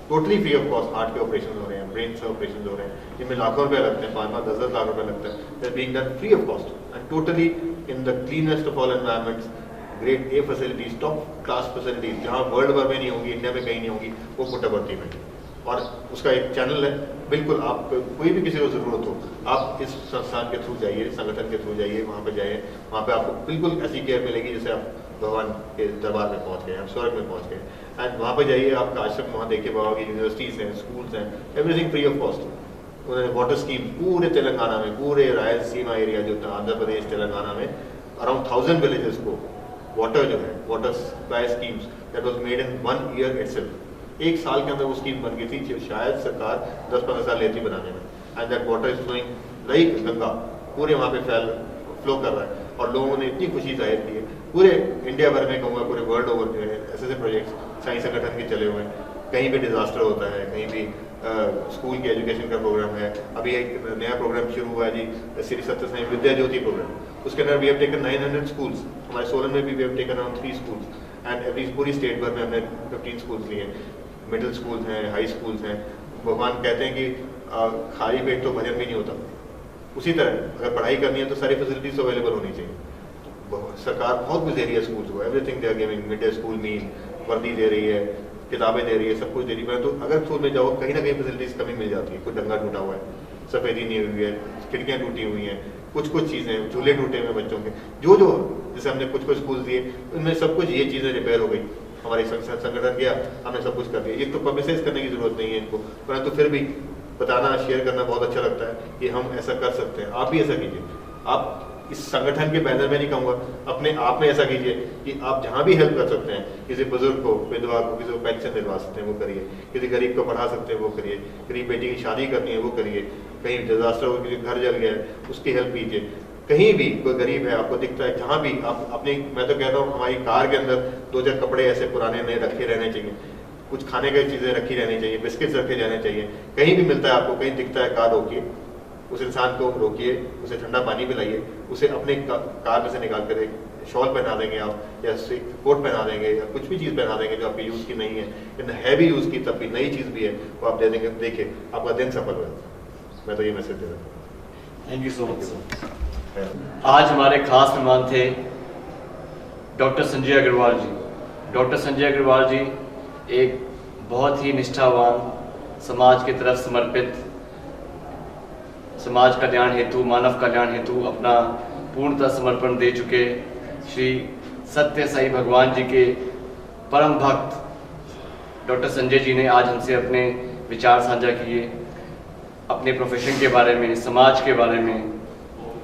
totally free of cost heart के ऑपरेशन हो रहे हैं, ब्रेन से ऑपरेशन हो रहे हैं, जिनमें लाखों रुपए लगते हैं, 5-5, 10-10 लाख रुपए लगते हैं, that being done free of cost and totally in the cleanest of all environments, grade A facilities, top class facilities, जहाँ वर्ल्ड भर में नहीं होंगी, इंडिया में कहीं नहीं होंगी, वो पुट्टपर्थी में। और उसका एक चैनल है, बिल्कुल आप कोई भी किसी को ज़रूरत हो, आप इस संस्थान के थ्रू जाइए, संगठन के थ्रू जाइए, वहाँ पे जाइए, वहाँ पे आपको बिल्कुल ऐसी केयर मिलेगी जैसे आप भगवान के दरबार में पहुँच गए, आप स्वर्ग में पहुँच गए। एंड वहाँ पे जाइए, आपका आश्रम वहाँ देखिए, बाबा की यूनिवर्सिटीज़ हैं, स्कूल्स हैं, एवरीथिंग फ्री ऑफ कॉस्ट। उन्होंने वाटर स्कीम पूरे तेलंगाना में, पूरे रायलसीमा एरिया जो आंध्र प्रदेश तेलंगाना में, अराउंड 1000 विलेजेस को वाटर जो है, water supply schemes that was made in 1 year itself. 1 साल के अंदर वो स्कीम बन गई थी, शायद सरकार 10-15 साल लेती बनाने में। And that water is flowing like Ganga, पूरे वहाँ पे फ्लो कर रहा है और लोगों ने इतनी खुशी जाहिर की है। पूरे इंडिया भर में कहूँगा, पूरे वर्ल्ड ओवर जो है ऐसे प्रोजेक्ट्स साइंस संगठन के चले हुए हैं। कहीं भी डिजास्टर होता है, कहीं भी स्कूल के एजुकेशन का प्रोग्राम है। अभी एक नया प्रोग्राम शुरू हुआ है जी, श्री सत्य साई विद्या ज्योति प्रोग्राम, उसके अंदर वी हैव टेकन 900 स्कूल्स। हमारे सोलन में भी we have taken around 3 schools and every पूरी स्टेट भर में हमने 15 स्कूल्स लिए। मिडिल स्कूल्स हैं, हाई स्कूल्स हैं। भगवान कहते हैं कि खाली पेट तो भजन भी नहीं होता। उसी तरह अगर पढ़ाई करनी है तो सारी फैसिलिटीज अवेलेबल होनी चाहिए। तो सरकार बहुत कुछ दे रही है स्कूल्स को, everything they are giving, mid day school meal, वर्दी दे रही है, किताबें दे रही है, सब कुछ दे रही है। तो अगर स्कूल में जाओ कहीं ना कहीं फैसिलिटीज कमी मिल जाती है। कोई डंगा टूटा हुआ है, सफेदी नहीं हुई है, खिड़कियाँ टूटी हुई हैं, कुछ चीज़ें, झूले टूटे हुए बच्चों के, जो जैसे हमने कुछ स्कूल दिए उनमें सब कुछ ये चीज़ें रिपेयर हो गई। हमारे संगठन गया, हमने सब कुछ कर दिया। ये तो पब्लिसाइज करने की जरूरत नहीं है इनको, परंतु फिर भी बताना, शेयर करना बहुत अच्छा लगता है कि हम ऐसा कर सकते हैं। आप भी ऐसा कीजिए। आप इस संगठन के बैनर में नहीं कहूँगा, अपने आप में ऐसा कीजिए कि आप जहाँ भी हेल्प कर सकते हैं, किसी बुजुर्ग को, विधवा को, किसी को पेंशन दिलवा सकते हैं वो करिए, किसी गरीब को पढ़ा सकते हैं वो करिए, गरीब बेटी की शादी करनी है वो करिए, कहीं डिजास्टर हो, किसी घर जल गया है उसकी हेल्प कीजिए। कहीं भी कोई गरीब है आपको दिखता है, जहाँ भी आप अपनी, मैं तो कहता हूँ हमारी कार के अंदर 2-4 कपड़े ऐसे पुराने नए रखे रहने चाहिए, कुछ खाने की चीज़ें रखी रहनी चाहिए, बिस्किट्स रखे जाने चाहिए। कहीं भी मिलता है आपको, कहीं दिखता है, कार रोकिए, उस इंसान को रोकिए, उसे ठंडा पानी पिलाइए, उसे अपने कार में से निकाल कर एक शॉल पहना देंगे आप, या कोट पहना देंगे, या कुछ भी चीज़ पहना देंगे जो आपके यूज़ की नहीं है, या है भी यूज़ की तब भी नई चीज़ भी है वो आप दे देंगे। देखिए आपका दिन सफल हो। मैं तो ये मैसेज दे रहा हूँ। Thank you so much sir. आज हमारे खास मेहमान थे डॉक्टर संजय अग्रवाल जी। डॉक्टर संजय अग्रवाल जी एक बहुत ही निष्ठावान, समाज की तरफ समर्पित, समाज कल्याण हेतु, मानव कल्याण हेतु अपना पूर्णतः समर्पण दे चुके श्री सत्य साई भगवान जी के परम भक्त डॉक्टर संजय जी ने आज हमसे अपने विचार साझा किए, अपने प्रोफेशन के बारे में, समाज के बारे में,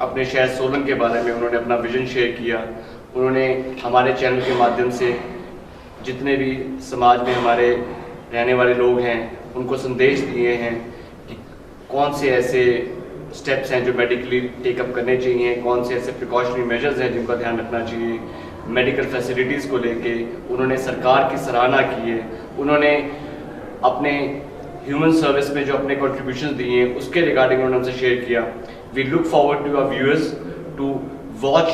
अपने शहर सोलन के बारे में उन्होंने अपना विजन शेयर किया। उन्होंने हमारे चैनल के माध्यम से जितने भी समाज में हमारे रहने वाले लोग हैं उनको संदेश दिए हैं कि कौन से ऐसे स्टेप्स हैं जो मेडिकली टेकअप करने चाहिए, कौन से ऐसे प्रिकॉशनरी मेजर्स हैं जिनका ध्यान रखना चाहिए। मेडिकल फैसिलिटीज़ को लेके उन्होंने सरकार की सराहना की है। उन्होंने अपने ह्यूमन सर्विस में जो अपने कॉन्ट्रीब्यूशन दिए हैं उसके रिगार्डिंग उन्होंने हमसे शेयर किया। We look forward to our viewers to watch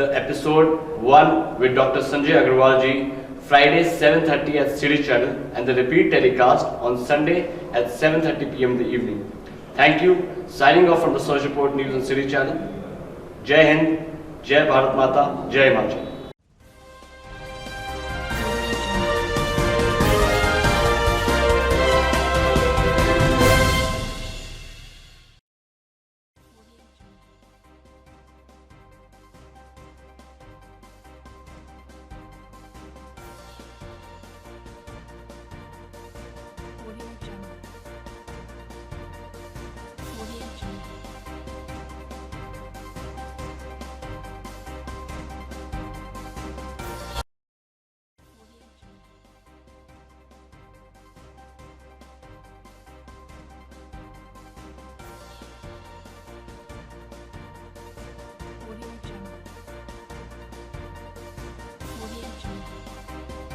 the episode 1 with Dr. Sanjay Agarwal ji, Friday 7:30 at City Channel, and the repeat telecast on Sunday at 7:30 p.m. in the evening. Thank you. Signing off from the Search Report News on City Channel. Jai Hind, Jai Bharat Mata, Jai Himachal.